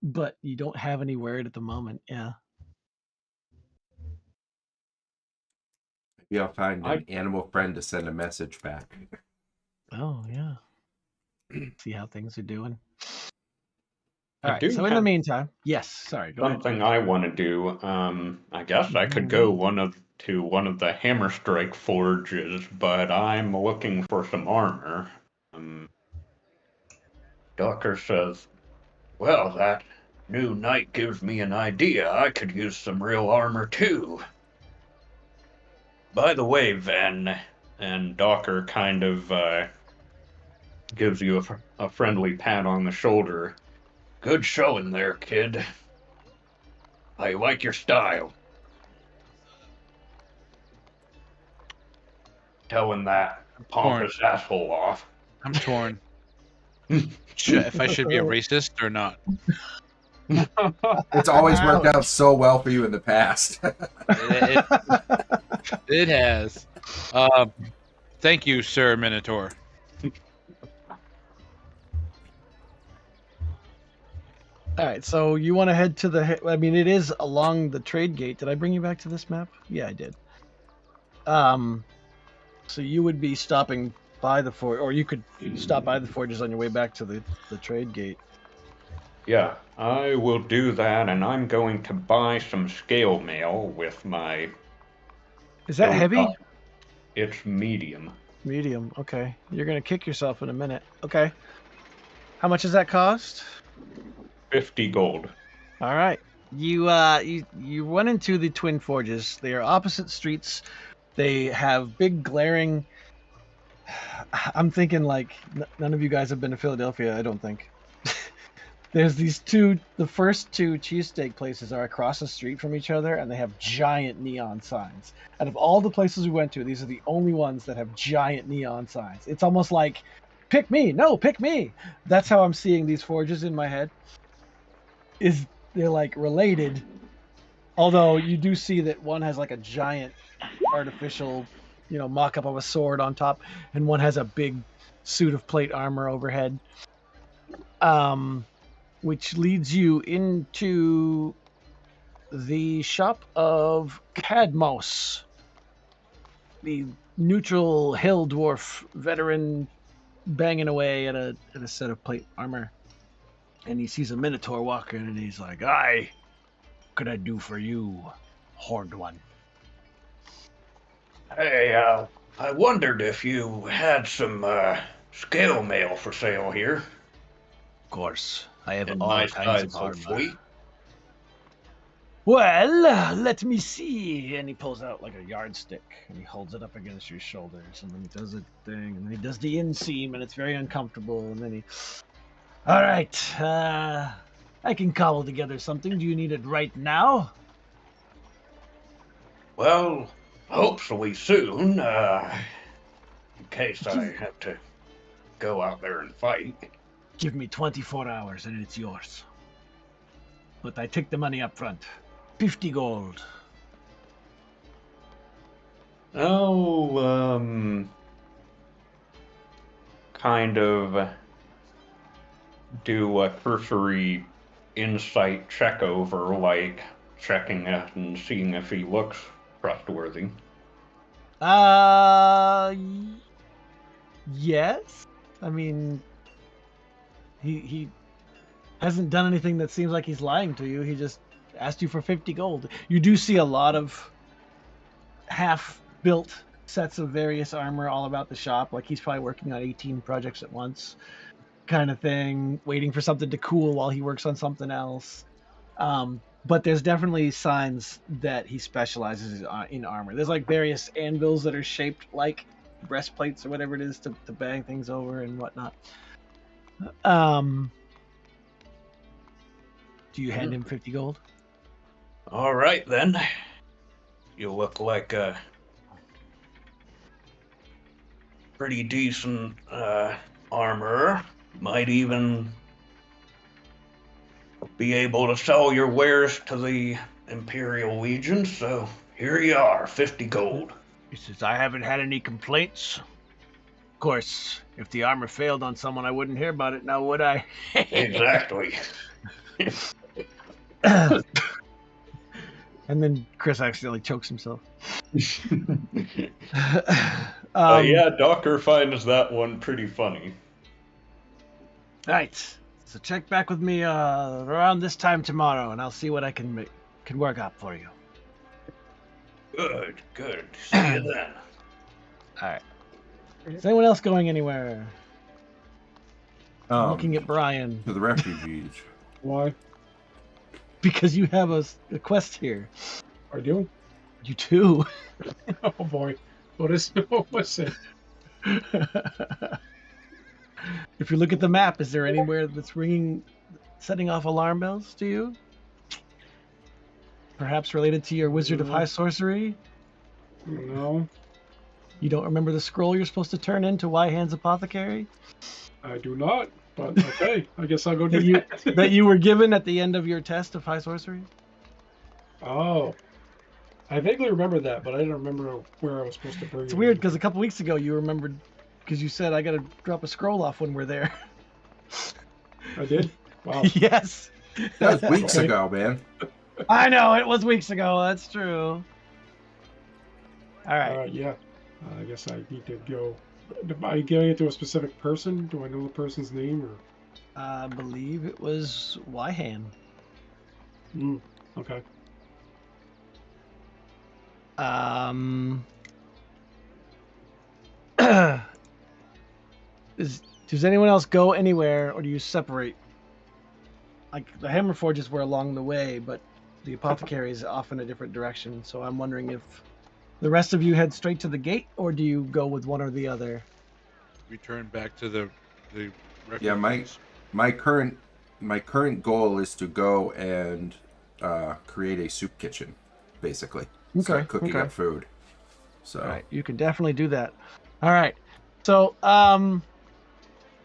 but you don't have any word at the moment. Yeah. Maybe I'll find an animal friend to send a message back. Oh, yeah. See how things are doing. All right. So in the meantime, yes. Sorry. Go Something ahead. I want to do. I guess I could go to one of the Hammerstrike forges, but I'm looking for some armor. Docker says, "Well, that new knight gives me an idea. I could use some real armor too. By the way, Ven," and Docker kind of gives you a friendly pat on the shoulder. "Good showing there, kid. I like your style." Telling that pompous asshole off. I'm torn. If I should be a racist or not. It's always worked out so well for you in the past. It has. Thank you, Sir Minotaur. All right, so you want to head to the. I mean, it is along the trade gate. Did I bring you back to this map? Yeah, I did. So you would be stopping by the fort, or you could stop by the forges on your way back to the trade gate. Yeah, I will do that, and I'm going to buy some scale mail with my... Is that heavy? It's medium. Medium, okay. You're going to kick yourself in a minute. Okay. How much does that cost? 50 gold. All right. You run into the twin forges. They are opposite streets. They have big glaring... I'm thinking like none of you guys have been to Philadelphia, I don't think. There's these the first 2 cheesesteak places are across the street from each other, and they have giant neon signs. Out of all the places we went to, these are the only ones that have giant neon signs. It's almost like, pick me, no, pick me. That's how I'm seeing these forges in my head. They're like related, although you do see that one has like a giant artificial, mock-up of a sword on top, and one has a big suit of plate armor overhead. Which leads you into the shop of Cadmos, the neutral hill dwarf veteran banging away at a set of plate armor. And he sees a Minotaur walking, and he's like, "Aye, what could I do for you, horned one?" Hey, I wondered if you had some scale mail for sale here. Of course, I have In all my kinds of size, armor. hopefully. Well, let me see. And he pulls out like a yardstick and he holds it up against your shoulders. And then he does a thing. And then he does the inseam and it's very uncomfortable. And then he. All right. I can cobble together something. Do you need it right now? Well, hopefully soon. In case I have to go out there and fight. Give me 24 hours and it's yours. But I take the money up front. 50 gold. Oh, kind of do a cursory insight check over, like checking it and seeing if he looks trustworthy. Yes. I mean, he hasn't done anything that seems like he's lying to you. He just asked you for 50 gold. You do see a lot of half-built sets of various armor all about the shop. Like he's probably working on 18 projects at once, kind of thing, waiting for something to cool while he works on something else. But there's definitely signs that he specializes in armor. There's like various anvils that are shaped like breastplates or whatever it is to bang things over and whatnot. Do you hand him 50 gold? All right, then. You look like a pretty decent armorer. Might even be able to sell your wares to the Imperial Legion, so here you are, 50 gold. He says, I haven't had any complaints. Of course, if the armor failed on someone, I wouldn't hear about it now, would I? Exactly. And then Chris accidentally chokes himself. Yeah, Docker finds that one pretty funny. Right. So check back with me around this time tomorrow, and I'll see what I can work out for you. Good. See you then. All right. Is anyone else going anywhere? I'm looking at Brian. To the refugees. Why? Because you have a quest here. I do? You too. Oh boy. What was it? If you look at the map, is there anywhere that's setting off alarm bells to you? Perhaps related to your Wizard of High Sorcery? No. You don't remember the scroll you're supposed to turn into Wyhand's Apothecary? I do not, but okay. I guess I'll go do that. That you were given at the end of your test of High Sorcery? Oh. I vaguely remember that, but I didn't remember where I was supposed to bring it. It's weird, because a couple weeks ago you remembered, because you said, I got to drop a scroll off when we're there. I did? Wow. Yes. That was weeks ago, man. I know, it was weeks ago. That's true. All right. Yeah. I guess I need to go. Am I getting it to a specific person? Do I know the person's name? Or? I believe it was Wyhan. Okay. Does anyone else go anywhere, or do you separate? Like the hammer forges were along the way, but the apothecary is off in a different direction. So I'm wondering if the rest of you head straight to the gate, or do you go with one or the other? Return back to the refugees. Yeah, my current goal is to go and create a soup kitchen, basically. Start cooking up food. So all right, you can definitely do that. All right. So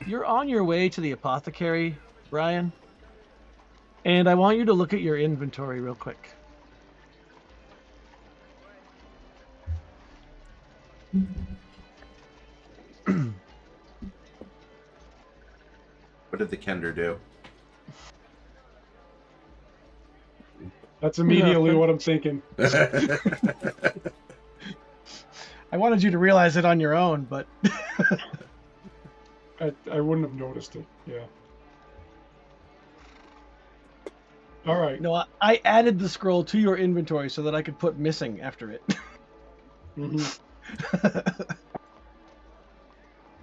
you're on your way to the apothecary, Brian. And I want you to look at your inventory real quick. what did the Kender do? That's immediately what I'm thinking. I wanted you to realize it on your own, but I wouldn't have noticed it. Yeah. All right. No, I added the scroll to your inventory so that I could put missing after it.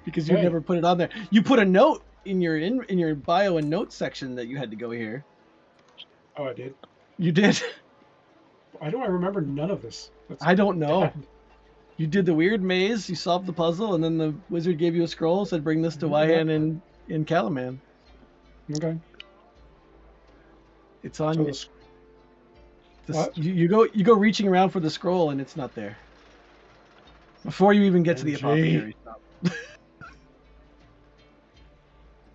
Because you never put it on there. You put a note in your bio and notes section that you had to go here. Oh, I did. You did. Why do I remember none of this? I don't know. You did the weird maze, you solved the puzzle, and then the wizard gave you a scroll, said bring this to Wyhan in Calaman. Okay. It's on So you. What? You go reaching around for the scroll, and it's not there. Before you even get to the apothecary stop.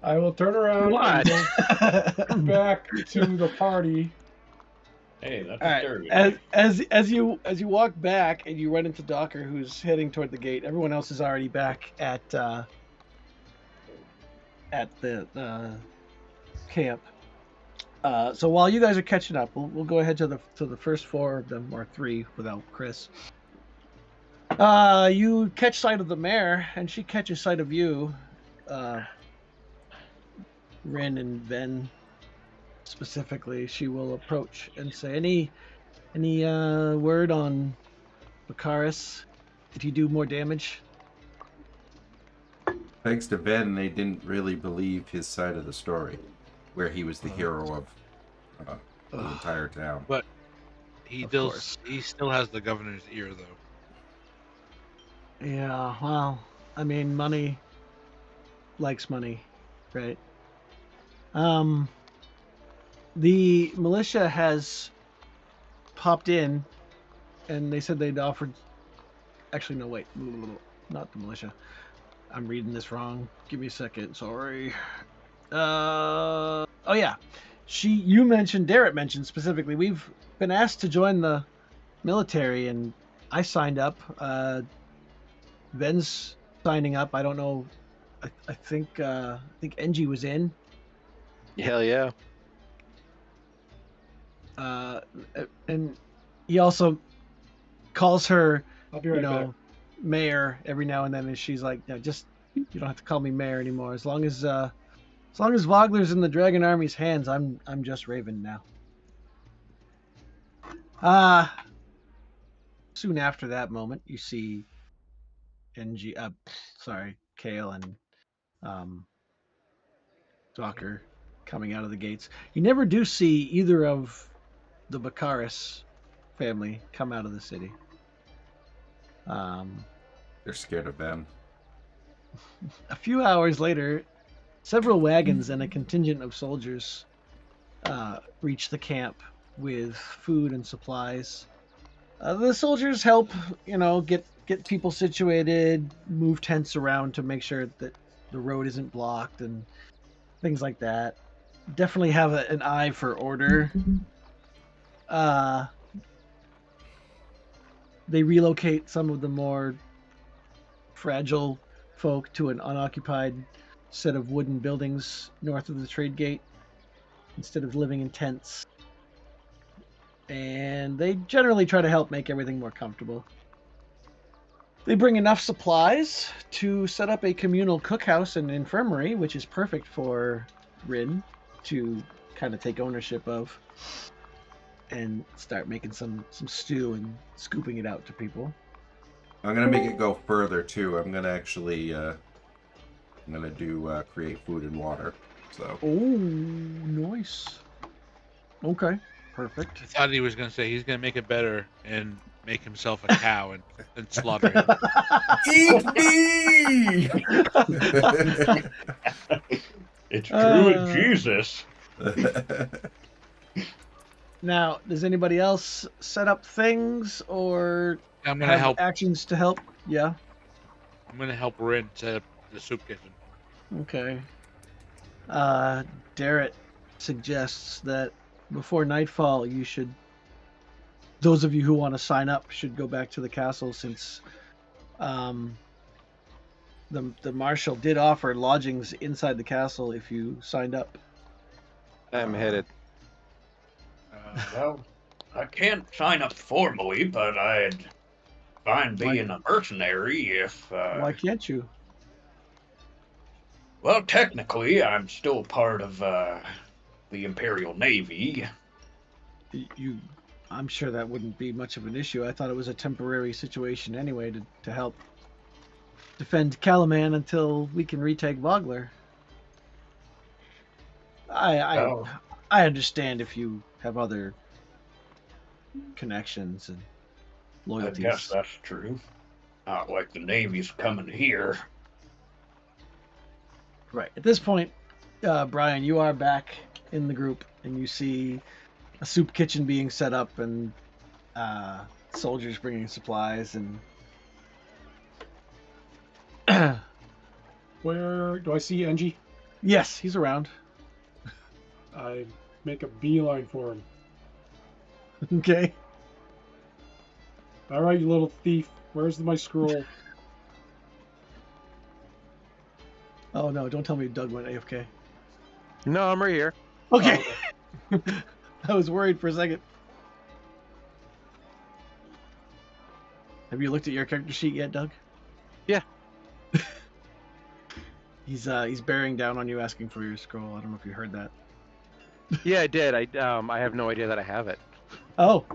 I will turn around and go back to the party. Hey, that's right. As you walk back and you run into Docker, who's heading toward the gate. Everyone else is already back at the camp. So while you guys are catching up, we'll go ahead to the first 4 of them, or 3 without Chris. You catch sight of the mare, and she catches sight of you, Rin and Ven. Specifically, she will approach and say, any word on Bakaris? Did he do more damage? Thanks to Ben, they didn't really believe his side of the story, where he was the hero of the entire town. But he still has the governor's ear, though. Yeah, well, I mean, money likes money, right? The militia has popped in, and they said they'd offered... Actually, no, wait. Not the militia. I'm reading this wrong. Give me a second. Sorry. Oh, yeah. Darrett mentioned specifically, we've been asked to join the military, and I signed up. Ben's signing up. I don't know. I think Engie was in. Hell yeah. And he also calls her, I'll be right back. mayor every now and then, and she's like, you don't have to call me mayor anymore. As long as Vogler's in the Dragon Army's hands, I'm just Raven now. Soon after that moment, you see Kale and Docker coming out of the gates. You never do see either of the Bakaris family come out of the city. They're scared of Ben. A few hours later, several wagons and a contingent of soldiers reach the camp with food and supplies. The soldiers help, get people situated, move tents around to make sure that the road isn't blocked and things like that. Definitely have an eye for order. They relocate some of the more fragile folk to an unoccupied set of wooden buildings north of the trade gate instead of living in tents. And they generally try to help make everything more comfortable. They bring enough supplies to set up a communal cookhouse and infirmary, which is perfect for Rin to kind of take ownership of and start making some stew and scooping it out to people. I'm gonna make it go further too. I'm gonna actually do create food and water. So. Oh, nice. Okay, perfect. I thought he was gonna say he's gonna make it better and make himself a cow and slaughter him. Eat me! It's true in Jesus. Now, does anybody else set up things or I'm gonna help actions to help? Yeah. I'm gonna help Rin set up the soup kitchen. Okay. Darrett suggests that before nightfall, those of you who want to sign up should go back to the castle, since the marshal did offer lodgings inside the castle if you signed up. I'm headed. Well, I can't sign up formally, but I'd find being a mercenary if... Why can't you? Well, technically, I'm still part of the Imperial Navy. I'm sure that wouldn't be much of an issue. I thought it was a temporary situation anyway to help defend Calaman until we can retake Vogler. I understand if you have other connections and I loyalties. guess that's true. Not like the Navy's coming here. Right. At this point, Brian, you are back in the group, and you see a soup kitchen being set up, and soldiers bringing supplies, and Where do I see Engie? yes, he's around. I make a beeline for him. Okay. All right, you little thief. Where's my scroll? Oh no! Don't tell me Doug went AFK. No, I'm right here. Okay. I was worried for a second. Have you looked at your character sheet yet, Doug? Yeah. He's bearing down on you, asking for your scroll. I don't know if you heard that. Yeah, I did. I have no idea that I have it. Oh.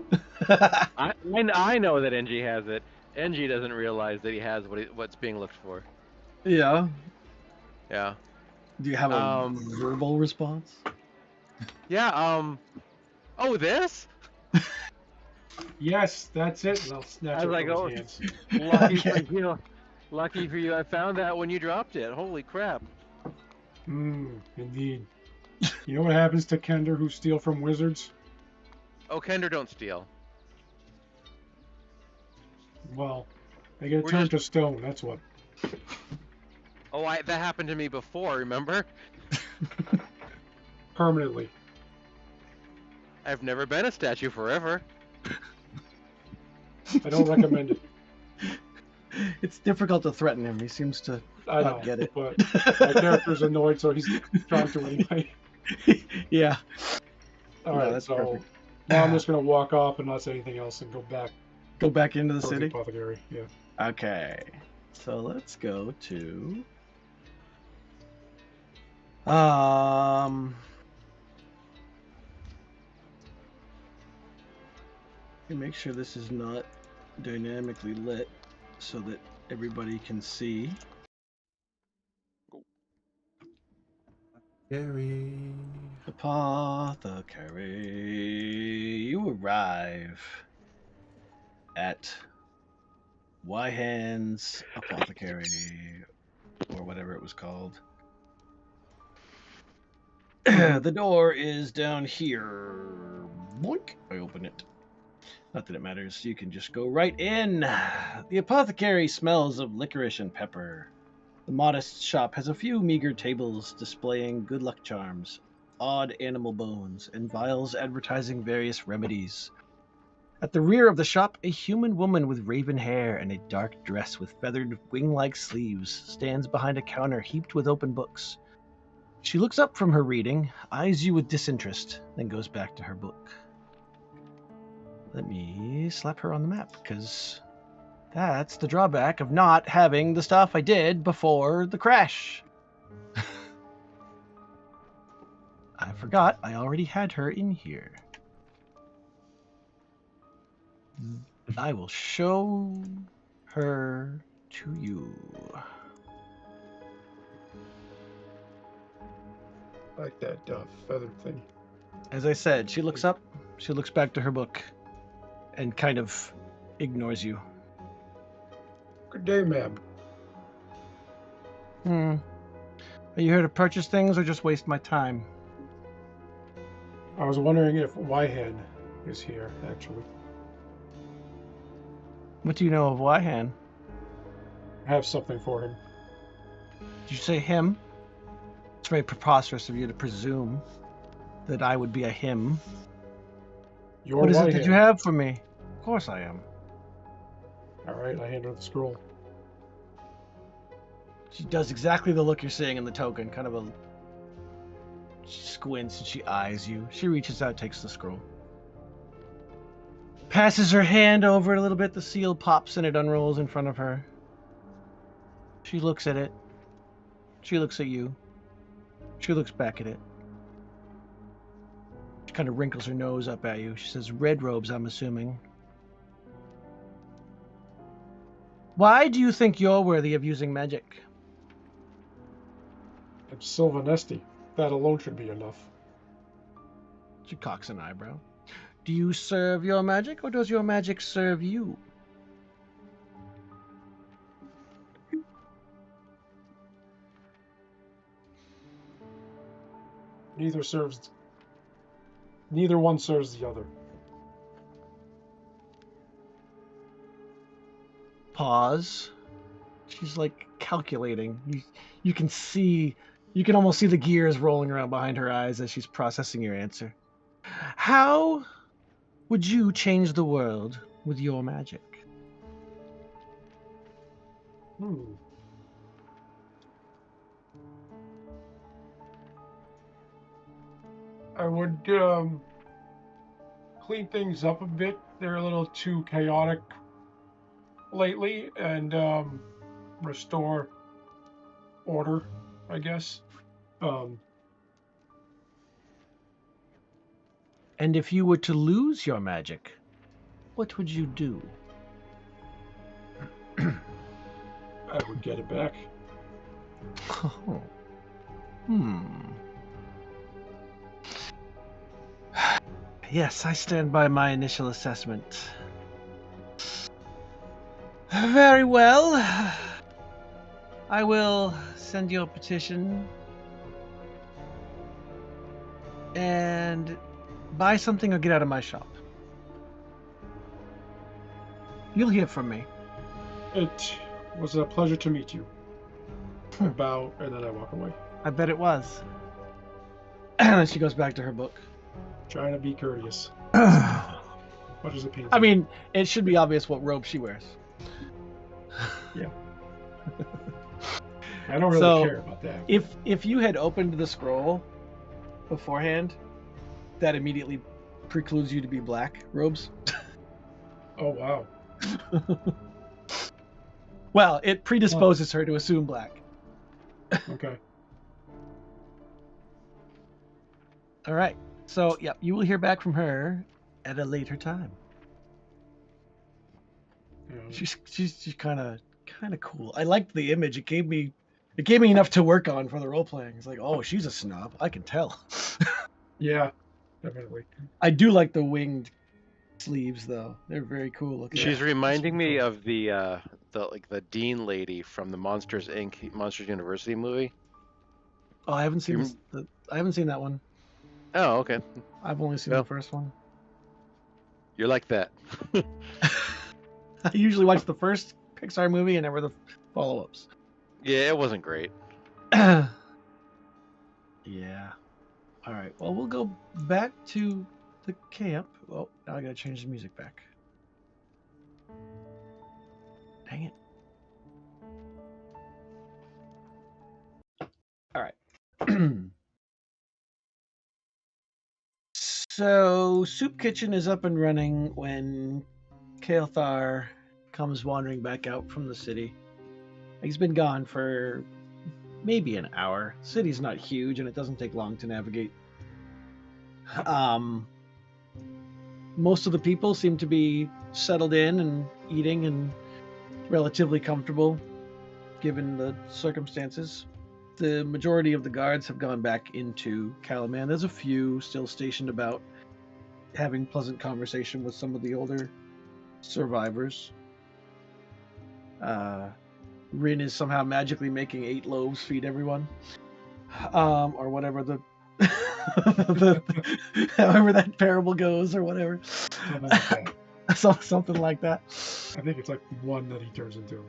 I know that NG has it. NG doesn't realize that he has what's being looked for. Yeah. Yeah. Do you have a verbal response? Yeah. Oh, this? Yes, that's it. And I'll snatch I was it like, from his hands. Lucky for you. Lucky for you. I found that when you dropped it. Holy crap. Indeed. You know what happens to Kender who steal from wizards? Oh, Kender don't steal. Well, they get turned to stone, that's what. Oh, that happened to me before, remember? Permanently. I've never been a statue forever. I don't recommend it. It's difficult to threaten him. He seems to not get it. But my character's annoyed, so he's trying to anyway. Yeah. All right, that's so perfect. now I'm just going to walk off and not say anything else and go back. Go back into the towards city? Apothecary, yeah. Okay. So let's go to... make sure this is not dynamically lit so that everybody can see. Apothecary. You arrive at Wyhand's Apothecary, or whatever it was called. The door is down here. Boink. I open it. Not that it matters. You can just go right in. The apothecary smells of licorice and pepper. The modest shop has a few meager tables displaying good luck charms, odd animal bones, and vials advertising various remedies. At the rear of the shop, a human woman with raven hair and a dark dress with feathered wing-like sleeves stands behind a counter heaped with open books. She looks up from her reading, eyes you with disinterest, then goes back to her book. Let me slap her on the map, because that's the drawback of not having the stuff I did before the crash. I forgot I already had her in here. I will show her to you. Like that feathered thing. As I said, she looks up, she looks back to her book, and kind of ignores you. Good day, ma'am. Are you here to purchase things or just waste my time? I was wondering if Wyhead is here, actually. What do you know of Wyhan? I have something for him. Did you say him? It's very preposterous of you to presume that I would be a him. What is it that you have for me? Of course I am. All right, I hand her the scroll. She does exactly the look you're seeing in the token, kind of a... She squints and she eyes you. She reaches out, takes the scroll. Passes her hand over it a little bit, the seal pops and it unrolls in front of her. She looks at it. She looks at you. She looks back at it. She kind of wrinkles her nose up at you. She says, "Red robes, I'm assuming. Why do you think you're worthy of using magic?" It's Sylvanesti. That alone should be enough. She cocks an eyebrow. Do you serve your magic, or does your magic serve you? Neither one serves the other. Pause. She's like calculating. You can almost see the gears rolling around behind her eyes as she's processing your answer. How would you change the world with your magic? I would clean things up a bit. They're a little too chaotic lately, and restore order, I guess. And if you were to lose your magic, what would you do? I would get it back. Oh. Yes, I stand by my initial assessment. Very well. I will send you a petition and buy something or get out of my shop. You'll hear from me. It was a pleasure to meet you. I bow, and then I walk away. I bet it was. And she goes back to her book. Trying to be courteous. What does it pain? I mean, it should be obvious what robe she wears. Yeah. I don't really care about that. If you had opened the scroll beforehand, that immediately precludes you to be black robes. Oh, wow. Well, it predisposes her to assume black. Okay. All right. So, yeah, you will hear back from her at a later time. She's kind of cool. I liked the image. It gave me enough to work on for the role playing. It's like, oh, she's a snob. I can tell. Yeah, definitely. I do like the winged sleeves though. They're very cool looking. She's reminding me of the dean lady from the Monsters Inc. Monsters University movie. Oh, I haven't seen I haven't seen that one. Oh, okay. I've only seen the first one. You're like that. I usually watch the first Pixar movie and never the follow-ups. Yeah, it wasn't great. Yeah. All right. Well, we'll go back to the camp. Oh, now I gotta change the music back. Dang it. All right. So, Soup Kitchen is up and running when Kael'thar comes wandering back out from the city. He's been gone for maybe an hour. The city's not huge, and it doesn't take long to navigate. Most of the people seem to be settled in and eating and relatively comfortable, given the circumstances. The majority of the guards have gone back into Calaman. There's a few still stationed about, having pleasant conversation with some of the older survivors. Rin is somehow magically making 8 loaves feed everyone, or whatever the however that parable goes, or whatever. Something like that. I think it's like one that he turns into.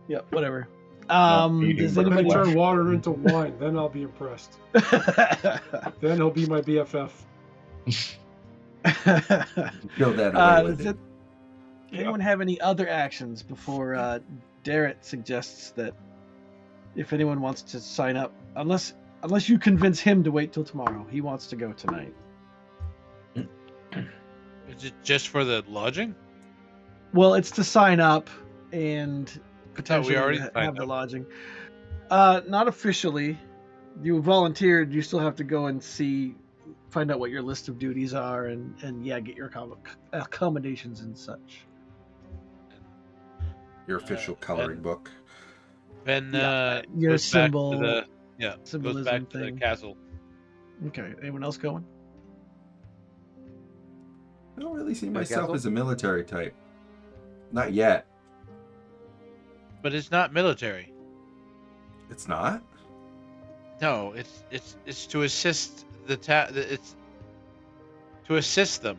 Yeah, whatever. Does anybody turn water into wine? Then I'll be impressed. Then he'll be my BFF. Kill that away with it. Anyone have any other actions before Darrett suggests that if anyone wants to sign up, unless you convince him to wait till tomorrow, he wants to go tonight. Is it just for the lodging? Well, it's to sign up and potentially have the lodging. Not officially. You volunteered. You still have to go and find out what your list of duties are, and get your accommodations and such. Your official coloring book. Then your goes symbol, back to goes back to the castle. Okay. Anyone else going? I don't really see the myself castle? as a military type. Not yet. But it's not military. It's not? No, it's to assist it's to assist them.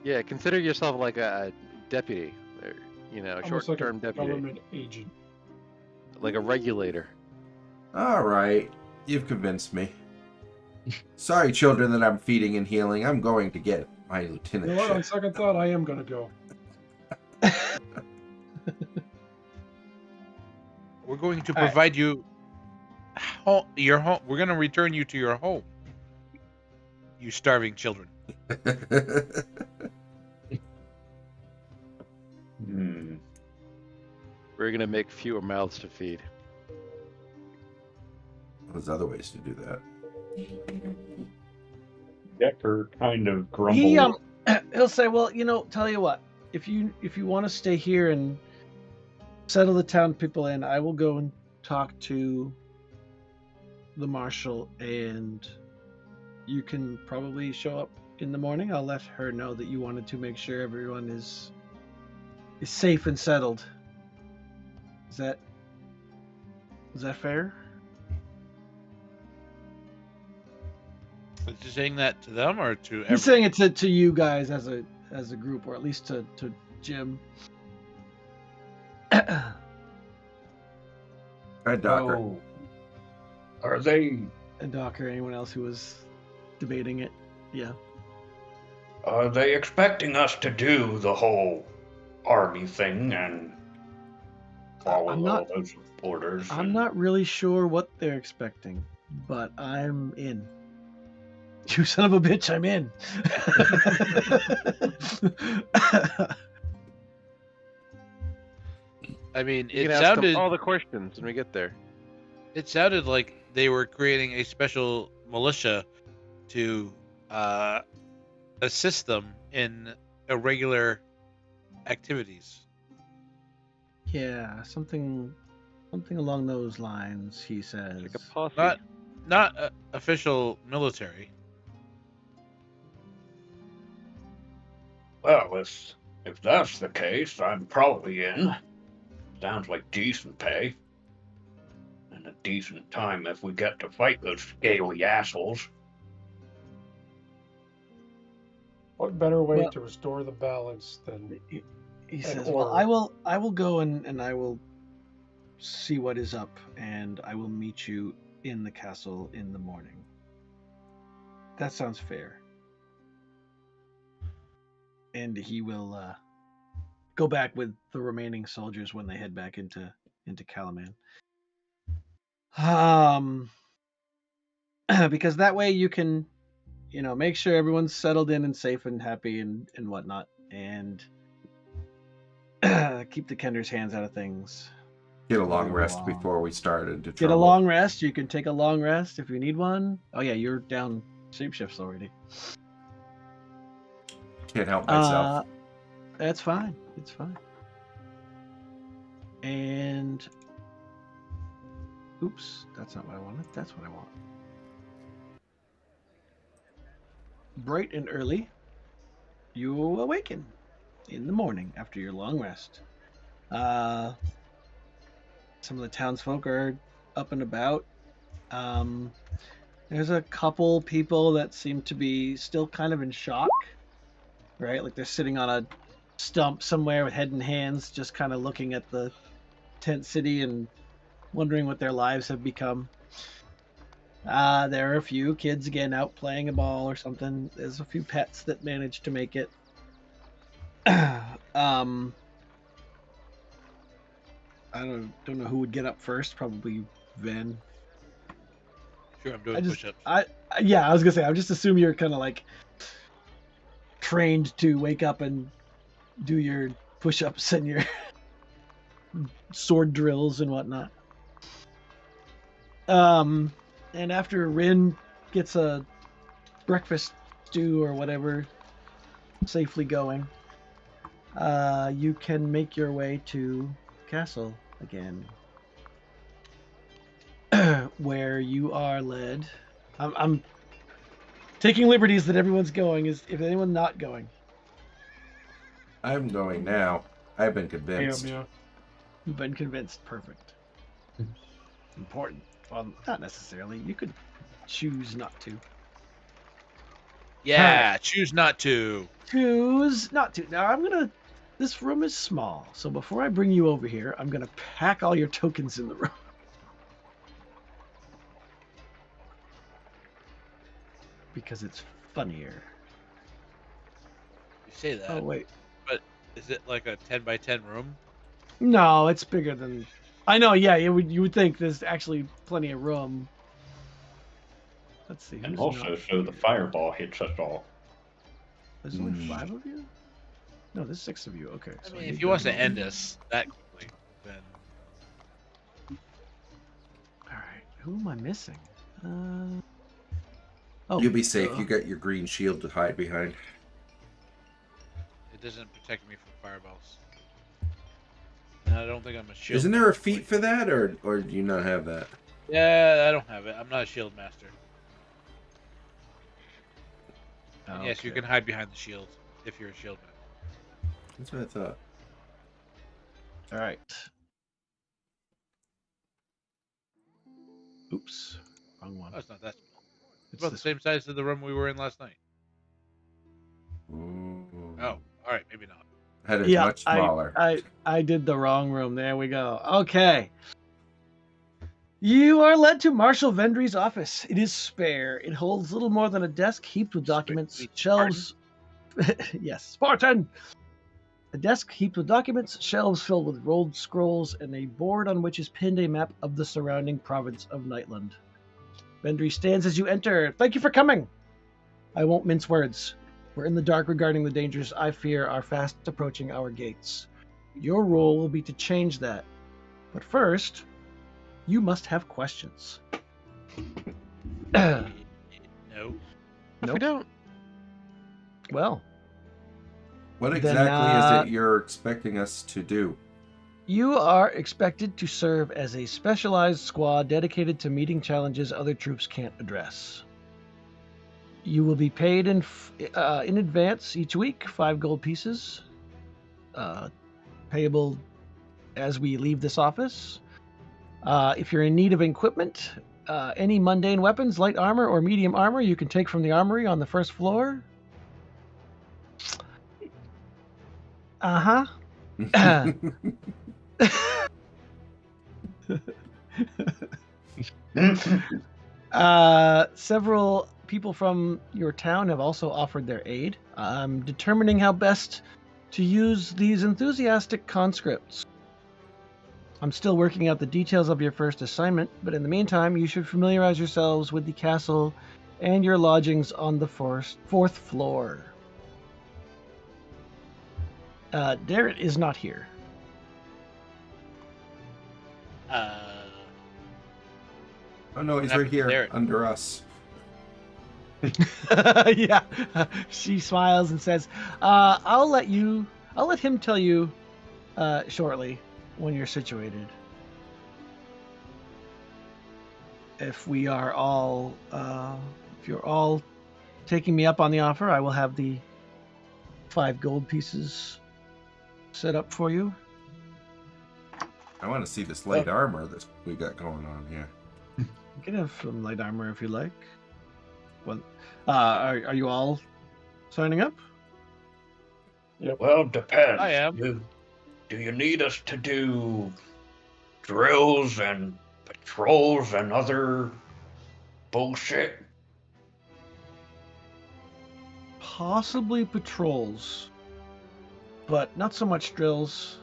Yeah, consider yourself like a deputy, or, a Almost like a short-term deputy, government agent. like a regulator. All right. You've convinced me. Sorry, children that I'm feeding and healing. I'm going to get my You lieutenant. know what? On second thought, I am going to go. We're going to All right. provide you your home. We're going to return you to your home. You starving children. Hmm. We're gonna make fewer mouths to feed. There's other ways to do that. Decker kind of grumbled. He'll say, "Well, tell you what. If you want to stay here and settle the town people in, I will go and talk to the marshal, and you can probably show up in the morning. I'll let her know that you wanted to make sure everyone is safe and settled. Is that fair?" Is he saying that to them or to everyone? He's saying it to you guys as a group, or at least to Jim. Hi, Docker. Oh, are they? And Doc or anyone else who was debating it. Yeah. Are they expecting us to do the whole army thing and follow all those orders? I'm not really sure what they're expecting, but I'm in. You son of a bitch, I'm in. I mean, You it can ask them sounded all the questions when we get there. it sounded like they were creating a special militia to assist them in irregular activities. Yeah, something along those lines, he says. Like a posse. Not official military. Well, if that's the case, I'm probably in. Sounds like decent pay. And a decent time if we get to fight those scaly assholes. What better way Well- to restore the balance than He And says, "Well, order. I will go and I will see what is up, and I will meet you in the castle in the morning." That sounds fair. And he will go back with the remaining soldiers when they head back into Calaman. Because that way you can, make sure everyone's settled in and safe and happy and whatnot, and keep the Kender's hands out of things. Get a long Move rest along. before we started to Get a trouble. long rest. You can take a long rest if you need one. Oh yeah, you're down sleep shifts already. Can't help myself. That's fine. It's fine. And oops, that's not what I wanted. That's what I want. Bright and early, you awaken in the morning after your long rest. Some of the townsfolk are up and about. There's a couple people that seem to be still kind of in shock, right? Like they're sitting on a stump somewhere with head and hands, just kind of looking at the tent city and wondering what their lives have become. There are a few kids again out playing a ball or something. There's a few pets that managed to make it. I don't know who would get up first. Probably Ven. Sure, I'm doing push-ups. I was gonna say. I just assume you're kind of like trained to wake up and do your push-ups and your sword drills and whatnot. And after Rin gets a breakfast stew or whatever safely going, you can make your way to castle again, where you are led I'm taking liberties that everyone's going. Is if anyone not going? I'm going now. I've been I am, convinced. yeah. You've been convinced. Perfect. Important. Well, not necessarily. You could choose not to. Yeah, choose not to. Choose not to. Now I'm gonna. This room is small, so before I bring you over here, I'm gonna pack all your tokens in the room. Because it's funnier. You say that. Oh wait. But is it like a 10 by 10 room? No, it's bigger than. I know. Yeah, you would think there's actually plenty of room. Let's see. And who's also, not so the here? fireball hits us all. There's only 5 of you. No, there's 6 of you. Okay. I so mean, you if he wants to go- end us that quickly, then All right. Who am I missing? Oh, You'll be safe. You got your green shield to hide behind. it doesn't protect me from fireballs. And I don't think I'm a shield. Isn't there a master. feat for that, or do you not have that? Yeah, I don't have it. I'm not a shield master. And yes, you okay. can hide behind the shield if you're a shield master. That's what I thought. All right. Oops, wrong one. Oh, it's not that small. It's It's about the this same size as the room we were in last night. Ooh. Oh, all right, maybe not. Head is Yeah, much smaller. I did the wrong room. There we go. Okay. You are led to Marshal Vendry's office. It is spare. It holds little more than a desk heaped with documents, Wait, shelves. Yes, Spartan. A desk heaped with documents, shelves filled with rolled scrolls, and a board on which is pinned a map of the surrounding province of Nightland. Vendry stands as you enter. Thank you for coming. I won't mince words. We're in the dark regarding the dangers I fear are fast approaching our gates. Your role will be to change that. But first, you must have questions. No. We Nope. don't. Well, What Then, exactly is it you're expecting us to do? you are expected to serve as a specialized squad dedicated to meeting challenges other troops can't address. You will be paid in advance each week, 5 gold pieces, payable as we leave this office. If you're in need of equipment, any mundane weapons, light armor or medium armor, you can take from the armory on the first floor. Uh-huh. Several people from your town have also offered their aid. I'm determining how best to use these enthusiastic conscripts. I'm still working out the details of your first assignment, but in the meantime, you should familiarize yourselves with the castle and your lodgings on the fourth floor. Darrett is not here. Oh no, he's What right happened to here Derek? under us. Yeah, she smiles and says, I'll let him tell you shortly when you're situated. If you're all taking me up on the offer, I will have the 5 gold pieces set up for you. I want to see this light armor that we got going on here. You can have some light armor if you like. Well, are you all signing up? Well, depends. I am. Do you need us to do drills and patrols and other bullshit? Possibly patrols, but not so much drills.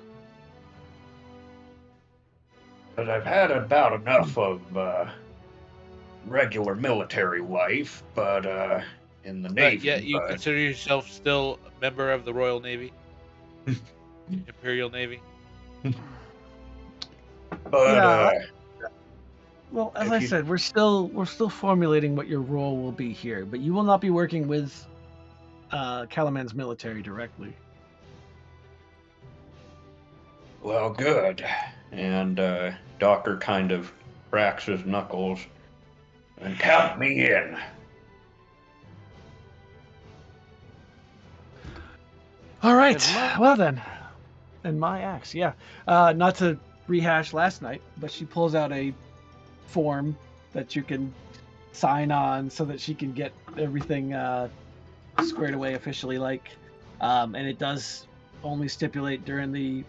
Because I've had about enough of regular military life, but in the Navy. But yet you but- consider yourself still a member of the Royal Navy? Imperial Navy? But Yeah. Well, as If I you- said, we're still formulating what your role will be here, but you will not be working with Calaman's military directly. well, good. And Docker kind of cracks his knuckles. And count me in. All right. And my- Well then, and my axe, yeah. Not to rehash last night, but she pulls out a form that you can sign on so that she can get everything squared away officially. And it does only stipulate during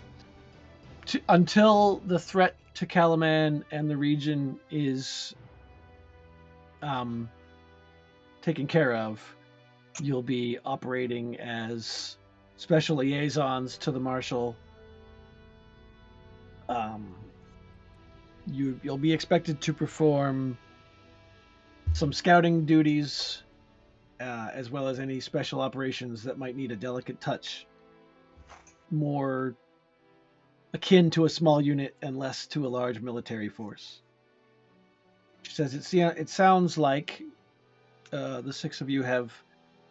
until the threat to Kalaman and the region is taken care of, you'll be operating as special liaisons to the Marshal. You'll be expected to perform some scouting duties, as well as any special operations that might need a delicate touch, more akin to a small unit and less to a large military force. She says, it sounds like the six of you have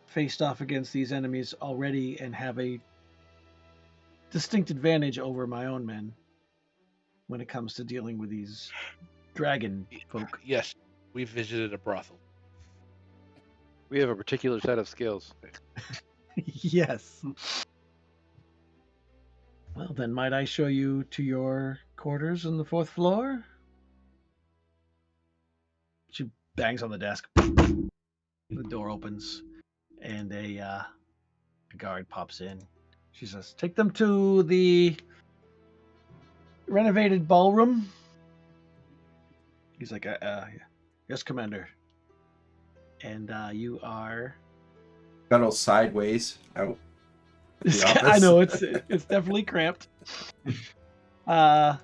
faced off against these enemies already and have a distinct advantage over my own men when it comes to dealing with these dragon folk. Yes, we visited a brothel. We have a particular set of skills. Yes. Well, then might I show you to your quarters on the 4th floor? She bangs on the desk. The door opens, and a guard pops in. She says, "Take them to the renovated ballroom." He's like, "Yes, Commander." And you are... Scuttle sideways out. I know, it's definitely cramped. I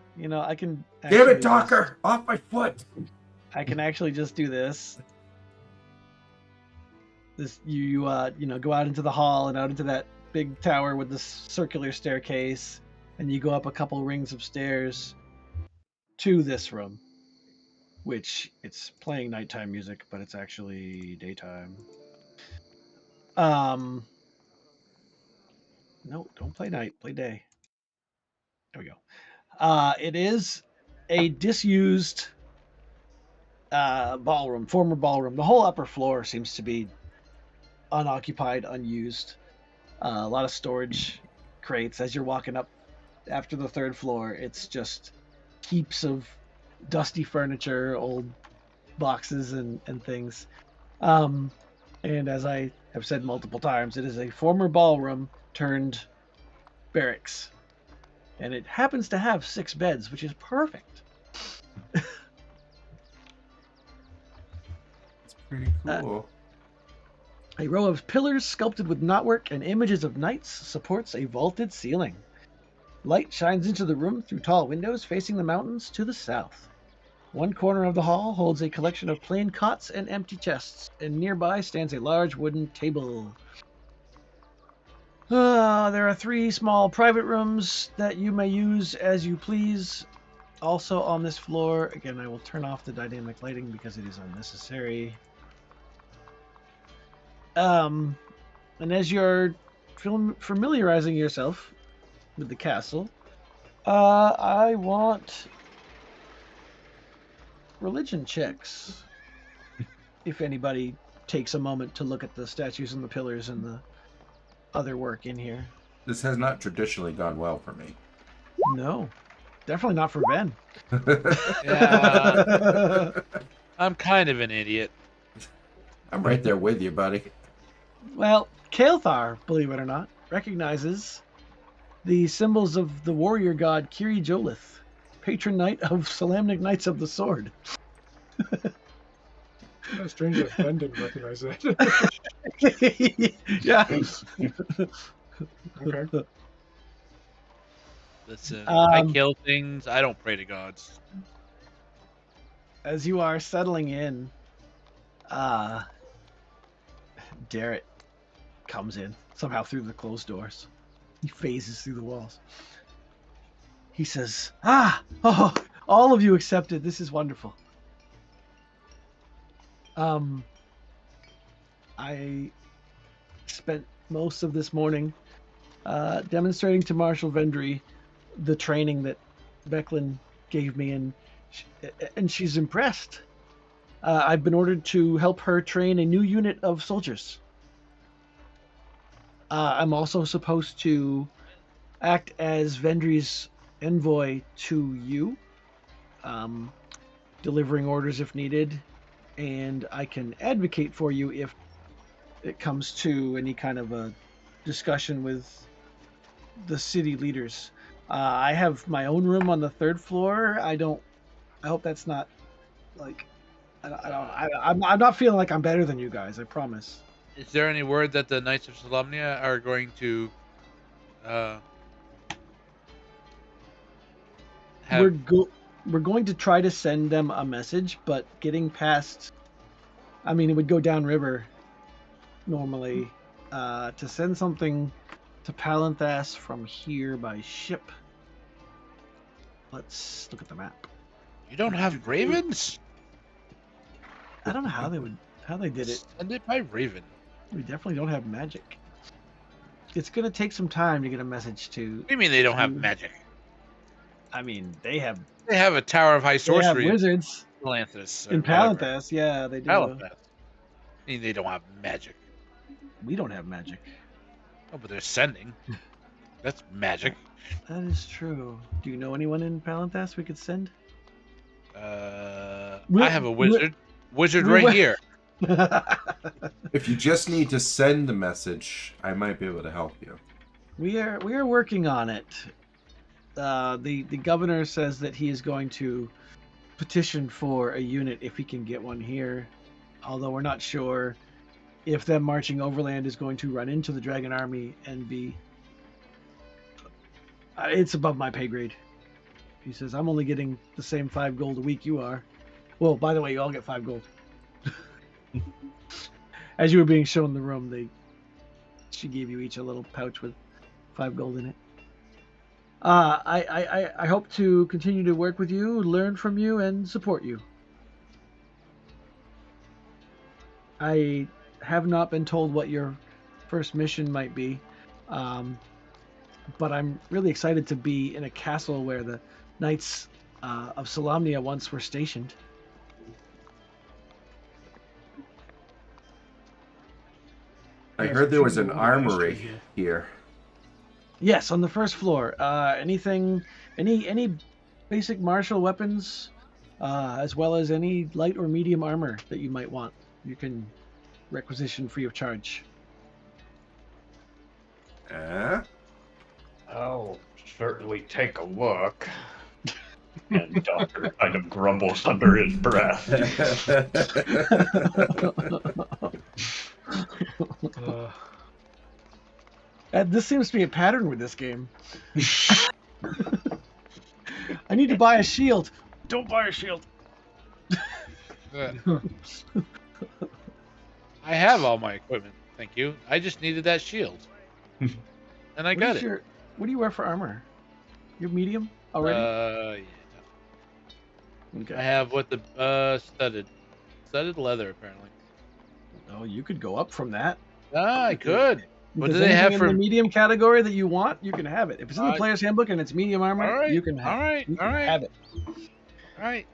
can... Damn it, Docker! Off my foot! I can actually just do this. You go out into the hall and out into that big tower with the circular staircase, and you go up a couple rings of stairs to this room, which it's playing nighttime music, but it's actually daytime. No, don't play night, play day. There we go. It is a disused ballroom, former ballroom. The whole upper floor seems to be unoccupied, unused. A lot of storage crates. As you're walking up after the 3rd floor, it's just heaps of dusty furniture, old boxes and things. And as I have said multiple times, it is a former ballroom turned barracks. And it happens to have 6 beds, which is perfect. It's pretty cool. A row of pillars sculpted with knotwork and images of knights supports a vaulted ceiling. Light shines into the room through tall windows facing the mountains to the south. One corner of the hall holds a collection of plain cots and empty chests, and nearby stands a large wooden table. There are 3 small private rooms that you may use as you please. Also on this floor, again, I will turn off the dynamic lighting because it is unnecessary. And as you're familiarizing yourself with the castle, I want religion checks. If anybody takes a moment to look at the statues and the pillars and the other work in here. This has not traditionally gone well for me. No, definitely not for Ben. Yeah, I'm kind of an idiot. I'm right there with you, buddy. Well, Kael'thar, believe it or not, recognizes the symbols of the warrior god Kiri Jolith, patron knight of Solamnic Knights of the Sword. That's strange that Ben didn't recognize that. Yeah. Okay. Listen, I Um, kill things. I don't pray to gods. As you are settling in, Darrett comes in somehow through the closed doors. He phases through the walls. He says, "Oh, all of you accepted. This is wonderful. I spent most of this morning demonstrating to Marshal Vendry the training that Becklin gave me, and she's impressed. I've been ordered to help her train a new unit of soldiers. I'm also supposed to act as Vendry's envoy to you, delivering orders if needed, and I can advocate for you if it comes to any kind of a discussion with the city leaders. I have my own room on the 3rd floor. I hope that's not like. I'm not feeling like I'm better than you guys. I promise. Is there any word that the Knights of Solamnia are going to have? We're going to try to send them a message, but getting past, I mean, it would go downriver normally. To send something to Palanthas from here by ship. Let's look at the map. You don't have ravens? I don't know how they did it. Send it by raven. We definitely don't have magic. It's gonna take some time to get a message to. What do you mean they don't have magic? I mean, they have. They have a Tower of High Sorcery. They have wizards. Palanthas. In Palanthas, yeah, they do. Palanthas. I mean, they don't have magic. We don't have magic. Oh, but they're sending. That's magic. That is true. Do you know anyone in Palanthas we could send? I have a wizard. Wizard right here. If you just need to send the message, I might be able to help you. We are working on it. The governor says that he is going to petition for a unit if he can get one here, although we're not sure if them marching overland is going to run into the dragon army and be. It's above my pay grade. He says, I'm only getting the same 5 gold a week you are. Well, by the way, you all get 5 gold. As you were being shown the room, she gave you each a little pouch with 5 gold in it. I hope to continue to work with you, learn from you, and support you. I have not been told what your first mission might be, but I'm really excited to be in a castle where the Knights of Solamnia once were stationed. I heard there was an armory here. Yes, on the 1st floor. Any basic martial weapons, as well as any light or medium armor that you might want, you can requisition free of charge. I'll certainly take a look. And Doctor kind of grumbles under his breath. This seems to be a pattern with this game. I need to buy a shield. Don't buy a shield. I have all my equipment, thank you. I just needed that shield. And I got it. What do you wear for armor? You're medium already? Yeah. Okay. I have what the studded leather apparently. Oh, you could go up from that. I could. What do they have for in the medium category that you want? You can have it. If it's in the player's handbook and it's medium armor, you can have it. You can have it. All right.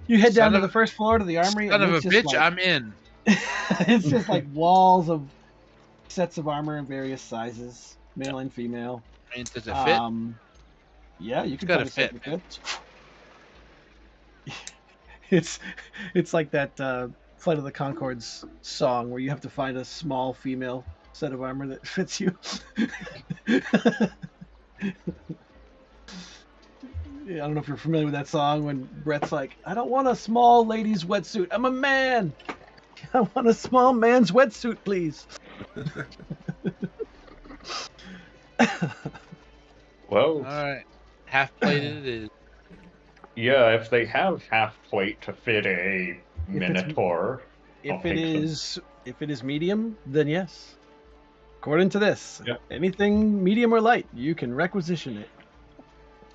You head down to the 1st floor to the armory. Son of a bitch, I'm in. It's just like walls of sets of armor in various sizes, male and female. I mean, does it fit? Yeah, you can got to fit. It's like that Flight of the Conchords song where you have to find a small female set of armor that fits you. I don't know if you're familiar with that song when Brett's like, I don't want a small lady's wetsuit. I'm a man. I want a small man's wetsuit, please. Well, all right. Half plated is. Yeah, if they have half plate to fit a Minotaur. If it is medium, then yes. According to this, anything medium or light, you can requisition it.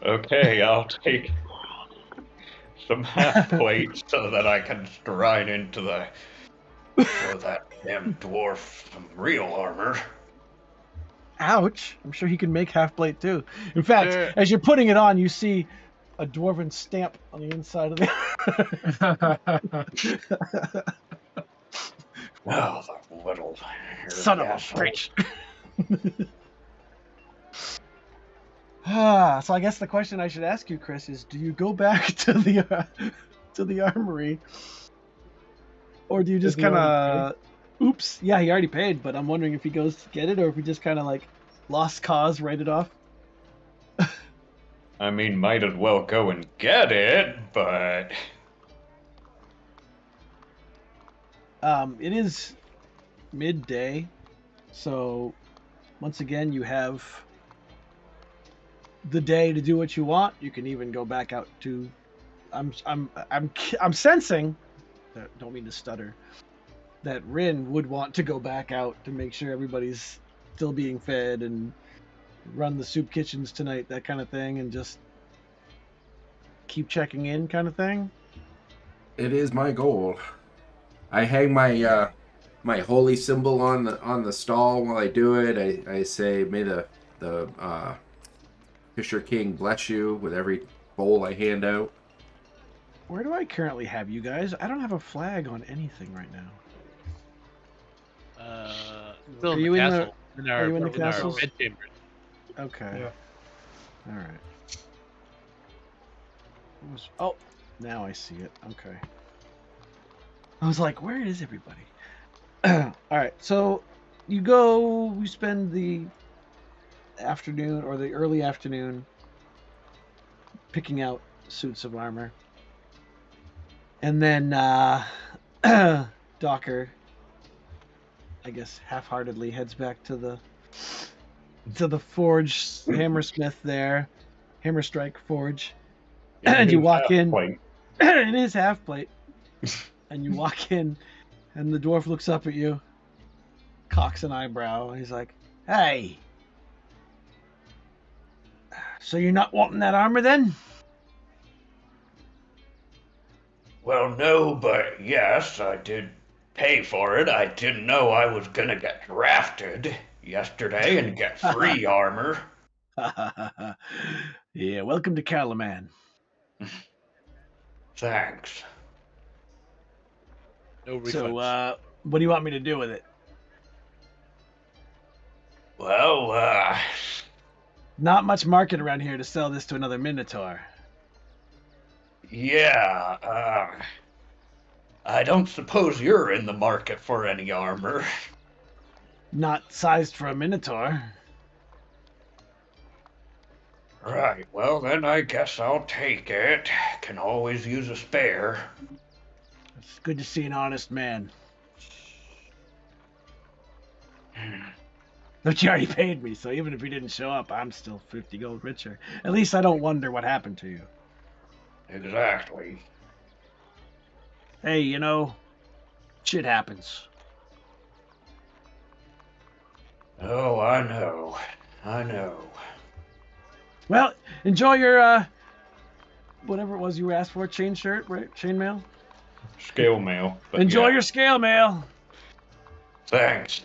Okay, I'll take some half plate so that I can stride into that damn dwarf some real armor. Ouch! I'm sure he can make half plate too. In fact, as you're putting it on, you see a dwarven stamp on the inside of the. Oh, the little Son of a asshole. bitch. So I guess the question I should ask you, Chris, is: do you go back to the armory, or do you just Did he kind already of? Oops, yeah, he already paid, but I'm wondering if he goes to get it, or if he just kind of like lost cause, write it off. I mean, might as well go and get it, but It is midday, so once again you have the day to do what you want. You can even go back out to. I'm sensing. Don't mean to stutter. That Rin would want to go back out to make sure everybody's still being fed and run the soup kitchens tonight, that kind of thing, and just keep checking in, kind of thing. It is my goal. I hang my my holy symbol on the stall while I do it. I say, may the Fisher King bless you with every bowl I hand out. Where do I currently have you guys? I don't have a flag on anything right now. Still Are in you the in the- castle. In our, are you in the in our castles? bedchambers. Okay. Yeah. All right. Oh, now I see it. Okay. I was like, where is everybody? All right. So you go, you spend the afternoon or the early afternoon picking out suits of armor. And then Docker, I guess, half-heartedly heads back to the forge, Hammersmith there, Hammerstrike Forge, and you walk in in his half plate, and you walk in, and the dwarf looks up at you, cocks an eyebrow, and he's like, "Hey, so you're not wanting that armor then?" Well, no, but yes, I did pay for it. I didn't know I was gonna get drafted yesterday and get free armor. Yeah, welcome to Calaman. Thanks. No refunds. So, what do you want me to do with it? Well, Not much market around here to sell this to another Minotaur. yeah, I don't suppose you're in the market for any armor. Not sized for a Minotaur. Right, well then I guess I'll take it. Can always use a spare. It's good to see an honest man. But you already paid me, so even if you didn't show up, I'm still 50 gold richer. At least I don't wonder what happened to you. Exactly. Hey, you know, shit happens. Oh, I know. I know. Well, enjoy your, whatever it was you asked for, chain shirt, right? Chainmail? scale mail. But Enjoy yeah. your scale mail. Thanks.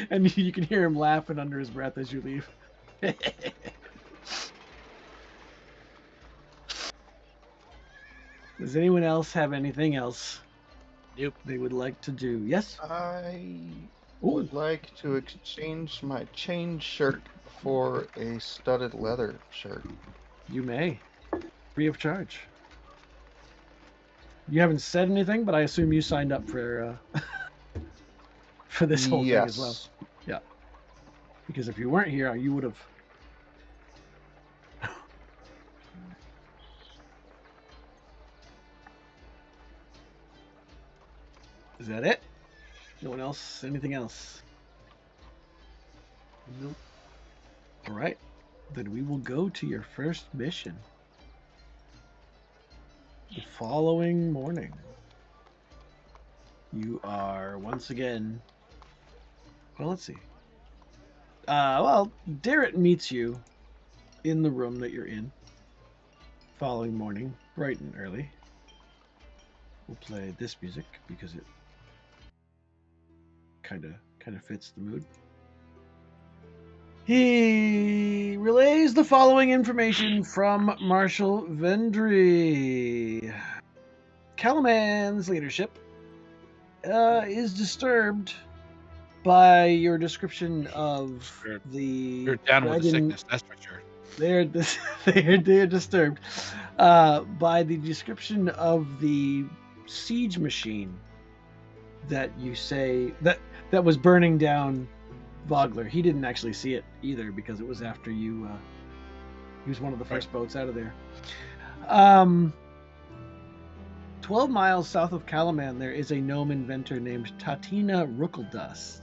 And you can hear him laughing under his breath as you leave. Does anyone else have anything else Nope. they would like to do? Yes? I Ooh. would like to exchange my chain shirt for a studded leather shirt. You may. Free of charge. You haven't said anything, but I assume you signed up for for this whole thing as well. Yeah. Because if you weren't here, you would have. Is that it? No one else? Anything else? Nope. All right. Then we will go to your first mission. The following morning, you are once again. Well, let's see. Well, Darrett meets you in the room that you're in. Following morning, bright and early. We'll play this music because it kind of fits the mood. He relays the following information from Marshal Vendry. Calaman's leadership is disturbed by your description of You're down with the sickness, that's for sure. They're disturbed by the description of the siege machine that you say that was burning down Vogler. He didn't actually see it either because it was after you. He was one of the first boats out of there. 12 miles south of Calaman, there is a gnome inventor named Tatina Rookeldust.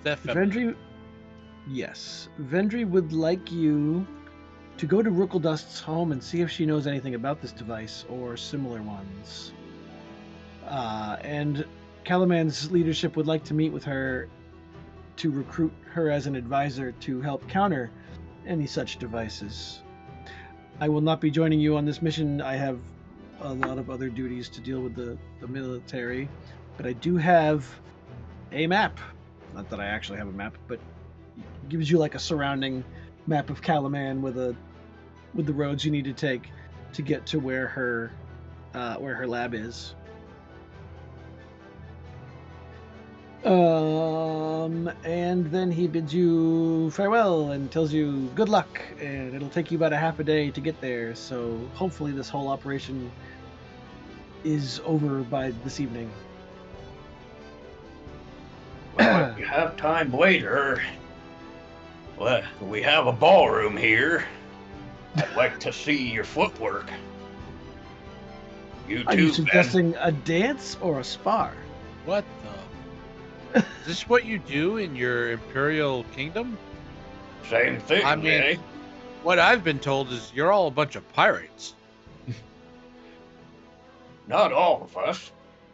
That feminine? Vendry, yes. Vendry would like you to go to Rookeldust's home and see if she knows anything about this device or similar ones. And Calaman's leadership would like to meet with her to recruit her as an advisor to help counter any such devices. I will not be joining you on this mission. I have a lot of other duties to deal with the military, but I do have a map. Not that I actually have a map, but it gives you like a surrounding map of Calaman with the roads you need to take to get to where her lab is. And then he bids you farewell and tells you good luck, and it'll take you about a half a day to get there, so hopefully this whole operation is over by this evening. Well, if you have time later, well, we have a ballroom here. I'd like to see your footwork. You Are too, you suggesting a dance or a spar? What the? Is this what you do in your Imperial Kingdom? Same thing, I mean, eh? what I've been told is you're all a bunch of pirates. Not all of us.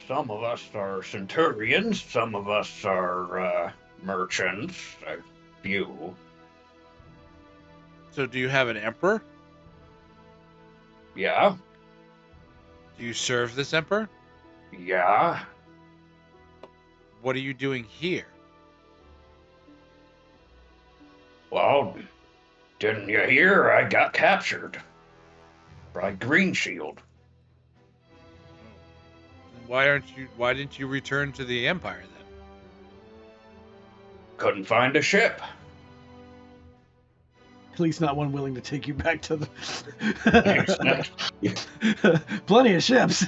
Some of us are centurions, some of us are merchants, a few. So do you have an emperor? Yeah, Do you serve this emperor? yeah. What are you doing here? Well, didn't you hear? I got captured by Green Shield. Why didn't you return to the Empire then? Couldn't find a ship. At least not one willing to take you back to the... Plenty of ships.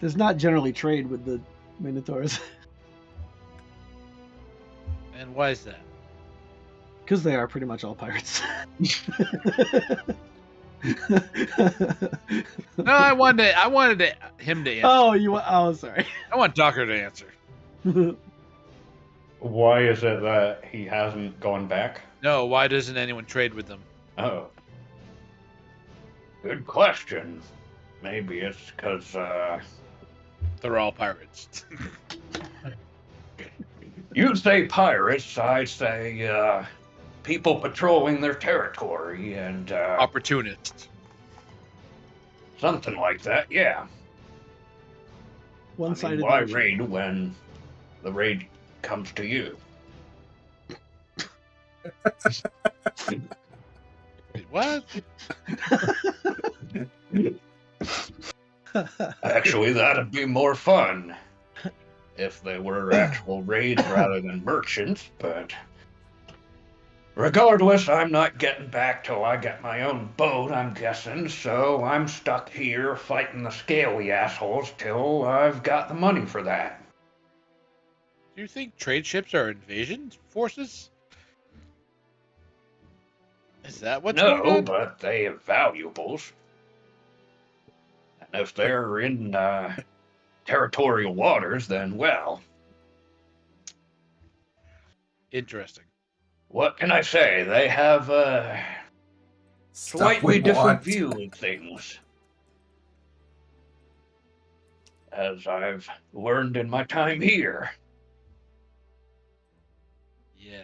There's not generally trade with the Minotaurs. And why is that? Because they are pretty much all pirates. No, I wanted him to answer. Oh, sorry. I want Docker to answer. Why is it that he hasn't gone back? No, why doesn't anyone trade with them? Oh. Good question. Maybe it's because, They're all pirates. you say pirates, I say, people patrolling their territory and, Opportunists. something like that, yeah. One-sided. Why raid when the raid comes to you? What? Actually, that'd be more fun if they were actual raids rather than merchants, but regardless, I'm not getting back till I get my own boat, I'm guessing, so I'm stuck here fighting the scaly assholes till I've got the money for that. Do you think trade ships are invasion forces? Is that what's going No, on? but they have valuables. And if they're in territorial waters, then, well, Interesting. what can I say? They have Stuff slightly we different want. view of things. As I've learned in my time here. Yeah.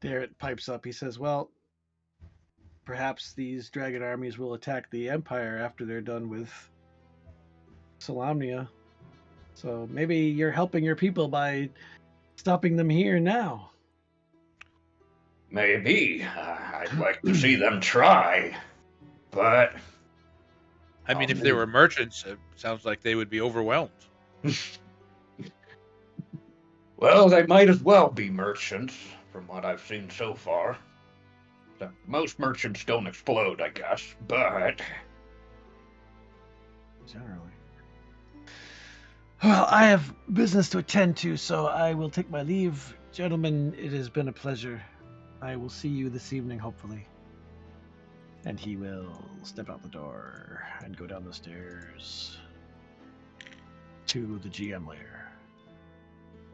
Darrett pipes up. He says, well, perhaps these dragon armies will attack the Empire after they're done with Solamnia. So maybe you're helping your people by stopping them here now. Maybe. I'd like to see them try. But I mean, if they were merchants, it sounds like they would be overwhelmed. well, they might as well be merchants, from what I've seen so far. Most merchants don't explode, I guess, but Generally. Well, I have business to attend to, so I will take my leave. Gentlemen, it has been a pleasure. I will see you this evening, hopefully. And he will step out the door and go down the stairs to the GM lair.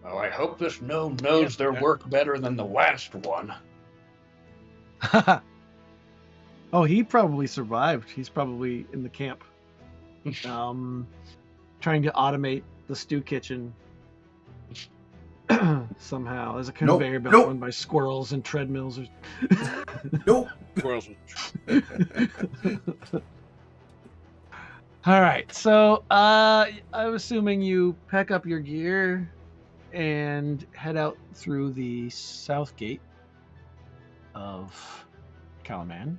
well, I hope this gnome knows their work better than the last one. Oh, he probably survived. He's probably in the camp. Trying to automate the stew kitchen somehow. There's a conveyor belt run by squirrels and treadmills. Nope. Squirrels. All right, so I'm assuming you pack up your gear and head out through the south gate of Kalaman.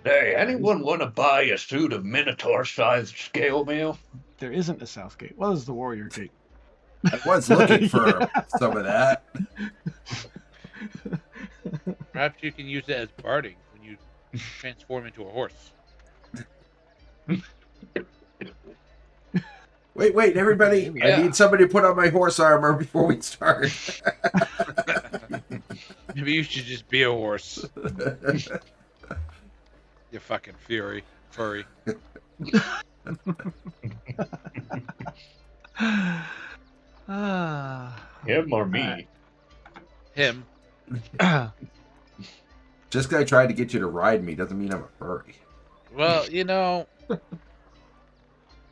Hey, anyone want to buy a suit of Minotaur-sized scale mail? There isn't a south gate. Well, there's the warrior gate. I was looking for some of that. Perhaps you can use it as barding when you transform into a horse. Wait, everybody! Yeah. I need somebody to put on my horse armor before we start. Maybe you should just be a horse. You fucking furry. Him or me? Him. Just because I tried to get you to ride me doesn't mean I'm a furry. Well,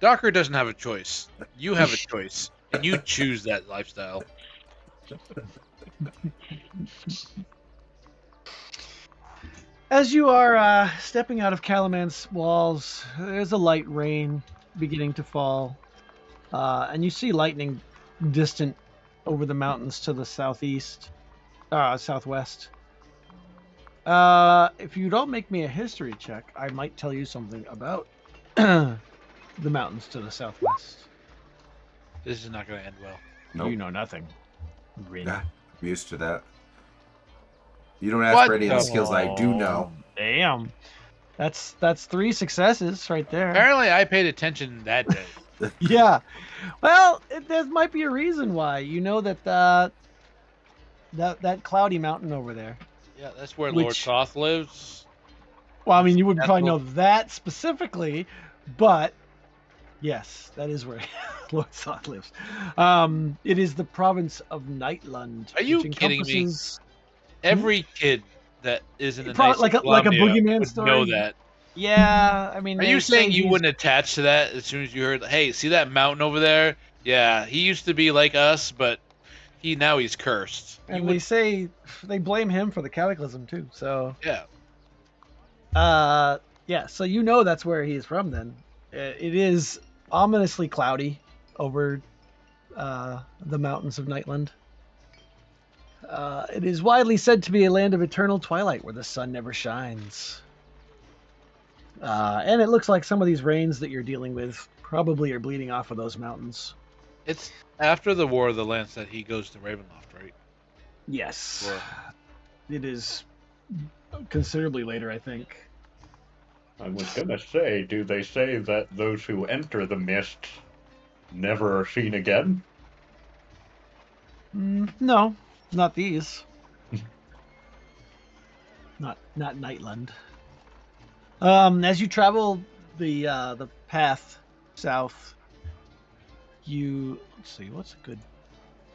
Docker doesn't have a choice. You have a choice, and you choose that lifestyle. As you are stepping out of Kalaman's walls, there's a light rain beginning to fall, and you see lightning distant over the mountains to the southwest. If you don't make me a history check, I might tell you something about the mountains to the southwest. This is not going to end well. Nope. You know nothing. Rin. Yeah, I'm used to that. You don't ask for any of the skills I do know. Damn. That's 3 successes right there. Apparently, I paid attention that day. Yeah. Well, there might be a reason why. You know that that cloudy mountain over there. Yeah, that's where Lord Soth lives. Well, I mean, you wouldn't That's probably know what- that specifically, but yes, that is where Lord Soth lives. It is the province of Nightland. Are you which kidding me? encompasses- Every kid that is in the Probably like a boogeyman would story? know that. Yeah, I mean. Are they you saying say you he's- wouldn't attach to that as soon as you heard, hey, see that mountain over there? Yeah, he used to be like us, but now he's cursed. You And would- they say they blame him for the cataclysm too. So yeah. yeah, so you know that's where he's from then. It is ominously cloudy over the mountains of Nightland. It is widely said to be a land of eternal twilight where the sun never shines. And it looks like some of these rains that you're dealing with probably are bleeding off of those mountains. It's after the War of the Lance that he goes to Ravenloft, right? Yes. Or- It is considerably later, I think. I was gonna say, do they say that those who enter the mist never are seen again? No, not these. not Nightland. As you travel the path south, let's see, is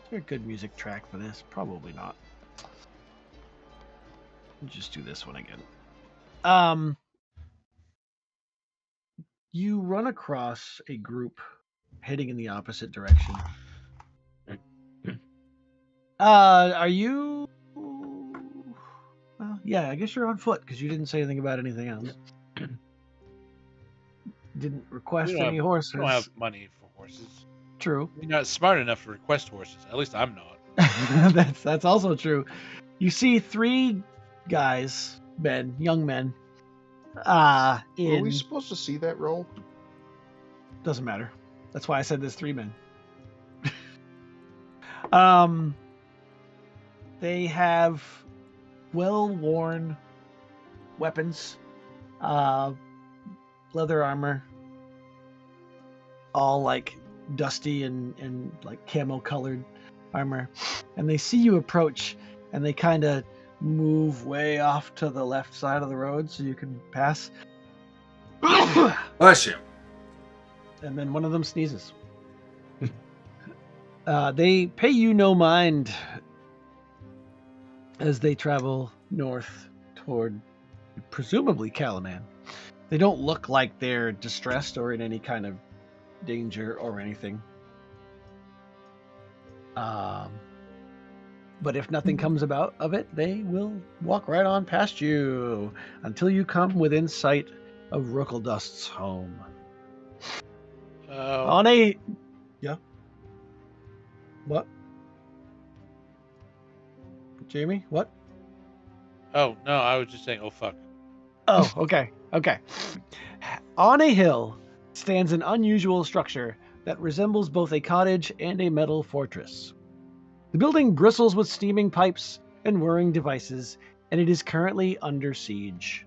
there a good music track for this? Probably not. We'll just do this one again. You run across a group heading in the opposite direction. Are you? Well, yeah, I guess you're on foot because you didn't say anything about anything else. Didn't request We don't any have- horses. We don't have money for horses. true. You're not smart enough to request horses. At least I'm not. That's also true. You see 3 guys, young men. Were In we supposed to see that roll? doesn't matter. That's why I said there's 3 men. They have well-worn weapons, leather armor, all like dusty and like camo-colored armor, and they see you approach, and they kind of move way off to the left side of the road so you can pass. Bless you. And then one of them sneezes. They pay you no mind as they travel north toward presumably Calaman. They don't look like they're distressed or in any kind of danger or anything. But if nothing comes about of it, they will walk right on past you until you come within sight of Rookledust's home. Yeah. What? Jamie? What? Oh, no, I was just saying, oh, fuck. Oh, okay. Okay. On a hill stands an unusual structure that resembles both a cottage and a metal fortress. The building bristles with steaming pipes and whirring devices, and it is currently under siege.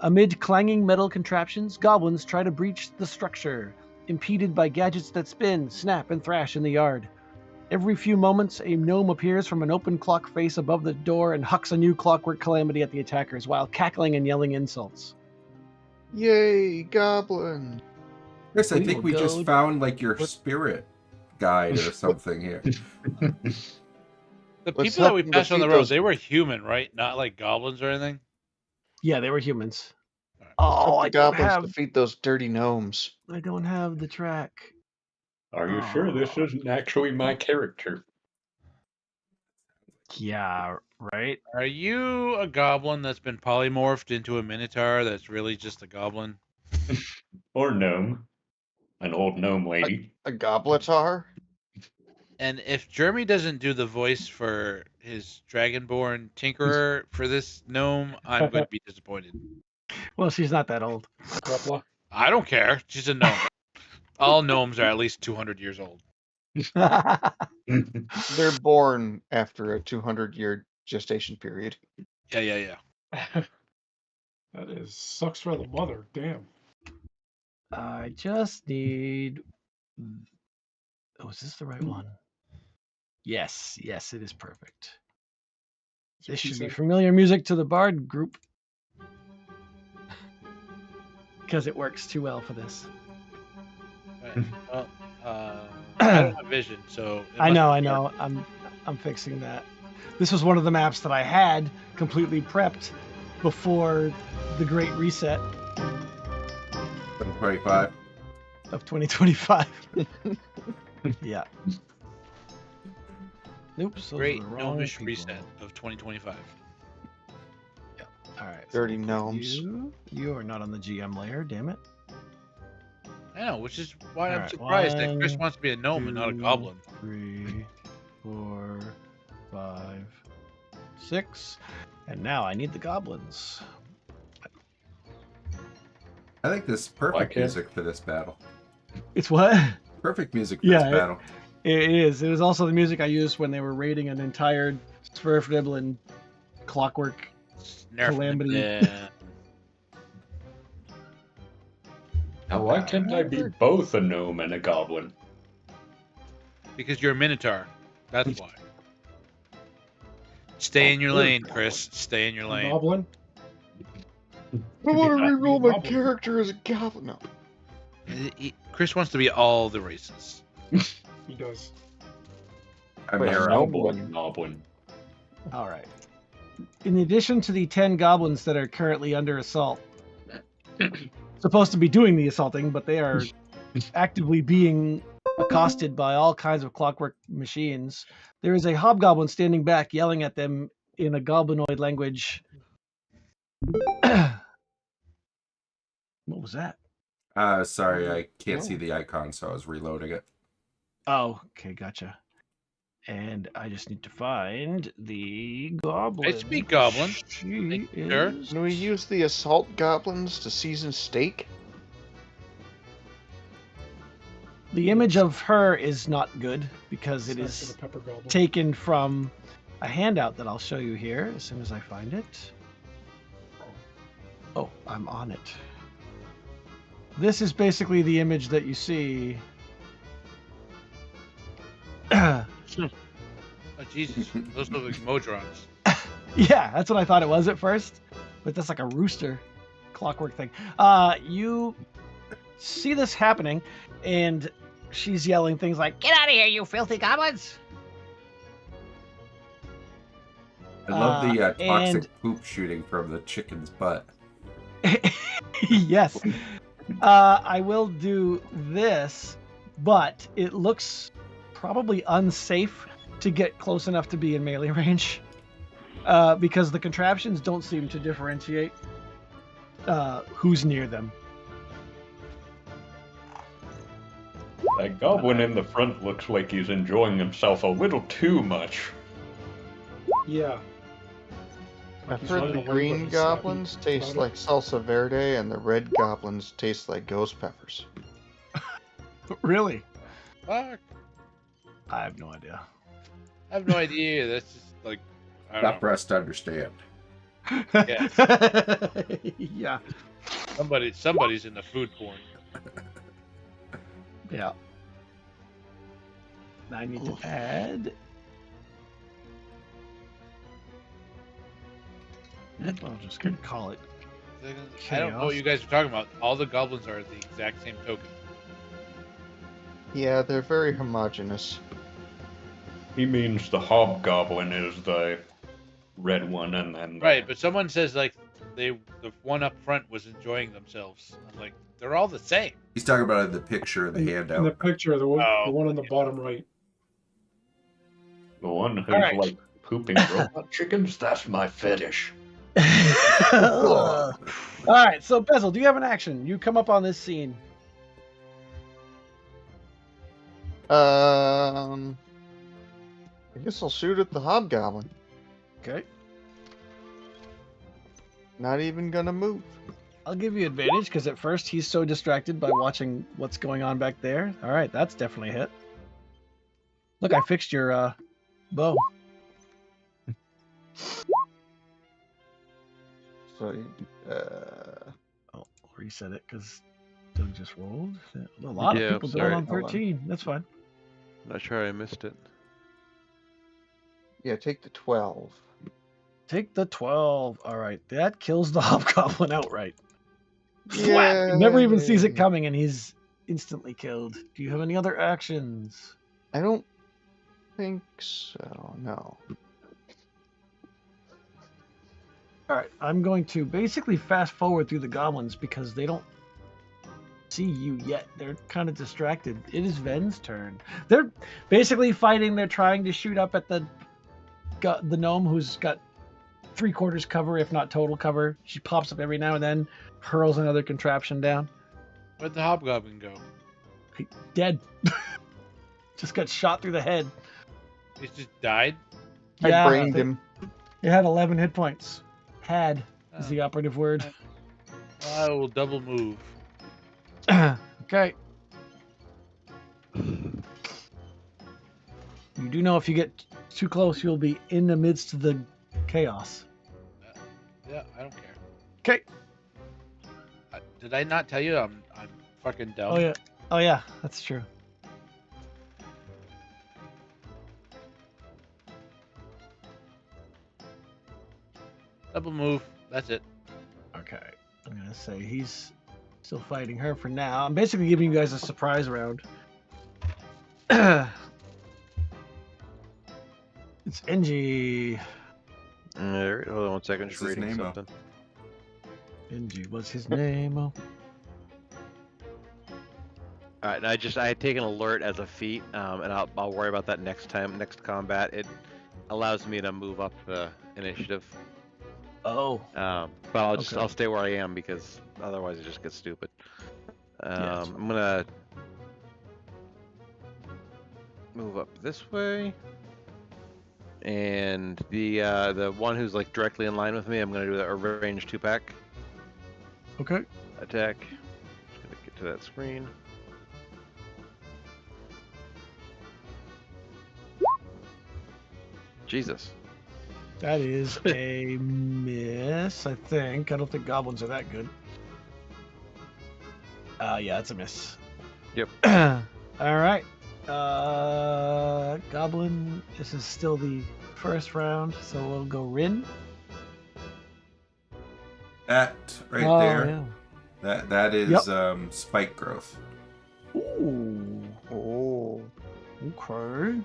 Amid clanging metal contraptions, goblins try to breach the structure, impeded by gadgets that spin, snap, and thrash in the yard. Every few moments, a gnome appears from an open clock face above the door and hucks a new clockwork calamity at the attackers while cackling and yelling insults. Yay, goblin! Chris, I We think will we go- just found like your spirit guide or something here. The Let's people that help we them passed on the defeat road, those- they were human, right? Not like goblins or anything? Yeah, they were humans. Alright. Oh, Help the I don't goblins have. defeat those dirty gnomes. I don't have the track. Are you sure this isn't actually my character? Yeah, right. Are you a goblin that's been polymorphed into a minotaur that's really just a goblin? Or gnome? An old gnome lady. A goblitar? And if Jeremy doesn't do the voice for his dragonborn tinkerer for this gnome, I'm going to be disappointed. Well, she's not that old. Grepla. I don't care. She's a gnome. All gnomes are at least 200 years old. They're born after a 200-year gestation period. Yeah. That sucks for the mother. Damn. I just need. Oh, is this the right one? Yes, it is perfect. This should be familiar music to the Bard group. Because it works too well for this. Right. Well, I don't have vision, so... it I must be know. I'm fixing that. This was one of the maps that I had completely prepped before the Great Reset 725. of 2025. Yeah. Oops. those Great are the wrong gnomish people. reset of 2025. All right. Dirty we'll put gnomes. You are not on the GM layer, damn it. I know, which is why I'm Alright, surprised that Chris 1, wants to be a gnome and not a 2, goblin. 3, 4, 5, 6. And now I need the goblins. I think this is perfect Like it. music for this battle. It's what? Perfect music for Yeah, this battle. It is. It was also the music I used when they were raiding an entire Sverfniblin clockwork. Nerf. Calamity. Yeah. Now, why can't I be both a gnome and a goblin? Because you're a minotaur. That's why. Stay in your lane, Chris. Stay in your lane. Goblin. I want to Yeah, reroll my goblin. character as a goblin. No. Chris wants to be all the races. He does. I'm Wait, Arrow. no. Goblin. Goblin. All right. In addition to the 10 goblins that are currently under assault, supposed to be doing the assaulting, but they are actively being accosted by all kinds of clockwork machines, there is a hobgoblin standing back yelling at them in a goblinoid language. What was that? Sorry, I can't see the icon, so I was reloading it. Oh, okay, gotcha. And I just need to find the goblin. I speak goblin. She Sure. is. Can we use the assault goblins to season steak? The image of her is not good because it Except for is the pepper goblin. taken from a handout that I'll show you here as soon as I find it. Oh, I'm on it. This is basically the image that you see. Oh Jesus, those look like Modrons. Yeah, that's what I thought it was at first, but that's like a rooster clockwork thing. You see this happening, and she's yelling things like, "Get out of here, you filthy goblins!" I love the toxic and- poop shooting from the chicken's butt. Yes. I will do this, but it looks probably unsafe to get close enough to be in melee range. Because the contraptions don't seem to differentiate who's near them. That goblin in the front looks like he's enjoying himself a little too much. Yeah. I've He's heard running the away, but green he's goblins happy taste about it. like salsa verde, and the red goblins taste like ghost peppers. Really? Fuck. I have no idea. I have no idea. That's just like I don't Not know. for us to understand. Yeah. Yeah. Somebody's in the food porn. Yeah. I need to add. I'm just gonna call it. I don't know what you guys are talking about. All the goblins are the exact same token. Yeah, they're very homogeneous. He means the hobgoblin is the red one, and then Right, but someone says like the one up front was enjoying themselves. I'm like, they're all the same. He's talking about in the picture in the In the handout. picture, the one Oh. on the bottom right. the one who's Alright. like pooping robot chickens. That's my fetish. All right, so Bezel, do you have an action? You come up on this scene. I guess I'll shoot at the hobgoblin. Okay. Not even gonna move. I'll give you advantage because at first he's so distracted by watching what's going on back there. All right, that's definitely a hit. Look, I fixed your bow. So, I'll reset it because Doug just rolled. A lot Yeah, of people sorry. doing on Hold on. 13. That's fine. Not sure I missed it. yeah, take the 12. Take the 12. All right, that kills the hobgoblin outright. Yeah. He never even sees it coming, and he's instantly killed. Do you have any other actions? I don't think so, no. All right, I'm going to basically fast forward through the goblins because they don't see you yet. They're kind of distracted. It is Ven's turn. They're basically fighting. They're trying to shoot up at the gnome who's got 3/4 cover, if not total cover. She pops up every now and then, hurls another contraption down. Where'd the hobgoblin go? Dead. Just got shot through the head. He's just died. I brained I think him. It had 11 hit points. Had is Oh. the operative word. I will double move. Okay. You do know if you get too close, you'll be in the midst of the chaos. Yeah, I don't care. Okay. Did I not tell you I'm fucking dumb? Oh yeah. Oh yeah, that's true. Double move. That's it. Okay. I'm gonna say he's still fighting her for now. I'm basically giving you guys a surprise round. It's NG. Alright, hold on 1 second. Just What's his reading name, something. NG was his name. Oh. All right, I had taken alert as a feat, and I'll worry about that next combat. It allows me to move up initiative, Oh. but I'll Okay. stay where I am because otherwise it just gets stupid. that's I'm gonna move up this way. And the one who's like directly in line with me, I'm gonna do a range 2-pack Okay. attack. Just gonna get to that screen. Jesus. That is a miss, I think. I don't think goblins are that good. Yeah, it's a miss. Yep. All right. Goblin, this is still the first round, so we'll go Rin. That right Oh, there. yeah. That is spike growth. Ooh. Oh. Okay.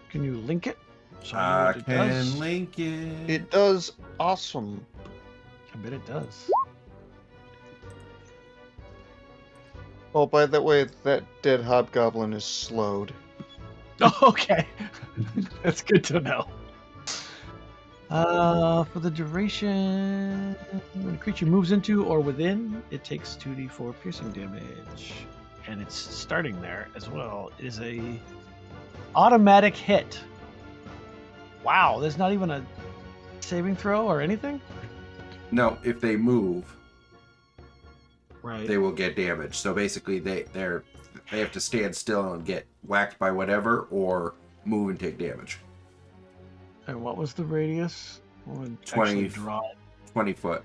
Can you link it? So I know I what it can does? link it. It does awesome. I bet it does. Oh, by the way, that dead hobgoblin is slowed. Oh, okay. That's good to know. For the duration, when a creature moves into or within, it takes 2d4 piercing damage. And it's starting there as well. It is a automatic hit. Wow, there's not even a saving throw or anything? No, if they move, Right. they will get damaged. So basically, they have to stand still and get whacked by whatever, or move and take damage. And what was the radius? We'll 20 actually draw it. 20 foot.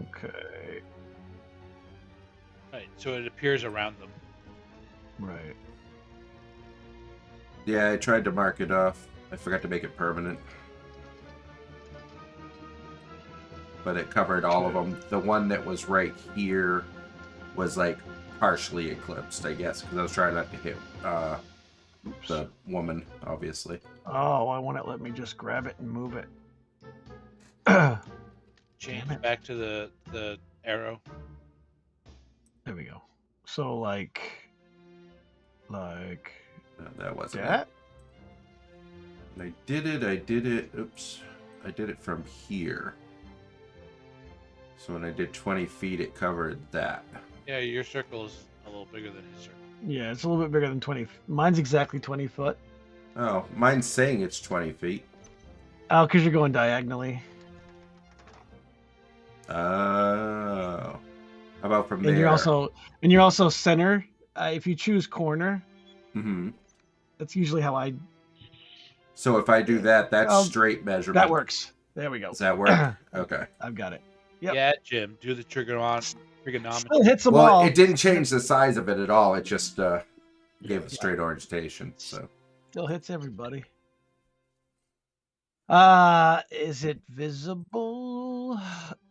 Okay. Right, so it appears around them. Right. Yeah, I tried to mark it off. I forgot to make it permanent. But it covered all of them. The one that was right here was like partially eclipsed, I guess, because I was trying not to hit the woman, obviously. Oh, I want it. Let me just grab it and move it. Change Damn it. back to the arrow. There we go. So like No, that wasn't that? it. And I did it. Oops. I did it from here. So when I did 20 feet, it covered that. Yeah, your circle is a little bigger than his circle. Yeah, it's a little bit bigger than 20. Mine's exactly 20 foot. Oh, mine's saying it's 20 feet. Oh, because you're going diagonally. Oh. How about from there? And you're also center. If you choose corner, Mm-hmm. that's usually how I. So if I do that, that's straight measurement. That works. There we go. Does that work? Okay. I've got it. Yep. Yeah, Jim, do the trigonometry. Still hits them Well, all. it didn't change the size of it at all. It just gave a straight orientation. So Still hits everybody. Is it visible?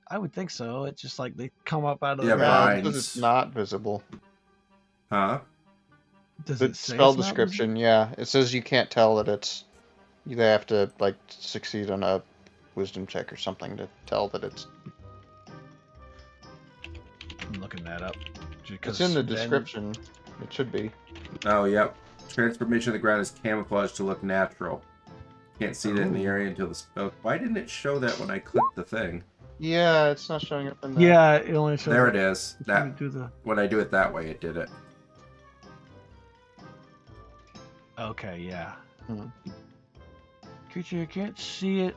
I would think so. It's just like they come up out of Yeah, the but ground. mine- Because it's not visible. huh? Does The it say spell it's not description, yeah. It says you can't tell that it's. You have to, like, succeed on a wisdom check or something to tell that it's. visible? I'm looking that up. It's in the description. It should be. Oh, yep. Transformation of the ground is camouflaged to look natural. Can't see that in the area until the spell. Why didn't it show that when I clicked the thing? Yeah, it's not showing up in the. Yeah, it only shows. There it is. If you That do the. when I do it that way, it did it. Okay, yeah. Hmm. Creature can't see it.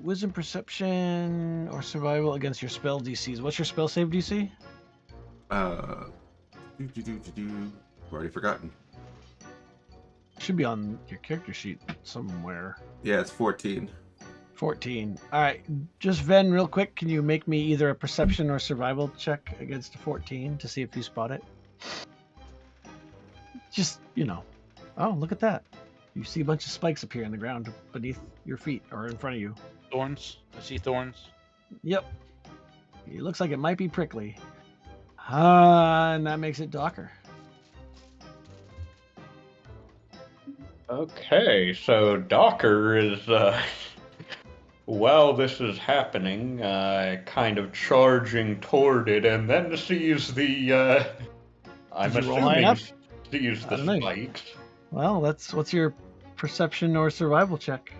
Wisdom, perception, or survival against your spell DCs. What's your spell save DC? I've already forgotten. Should be on your character sheet somewhere. Yeah, it's 14. 14. All right, just Ven, real quick. Can you make me either a perception or survival check against a 14 to see if you spot it? Just, Oh, look at that. You see a bunch of spikes appear in the ground beneath your feet or in front of you. Thorns. I see thorns. Yep. It looks like it might be prickly. And that makes it Docker. Okay, so Docker is, while this is happening, kind of charging toward it, and then sees the, I'm Did you roll high enough? sees I the don't know. spikes. Well, what's your perception or survival check?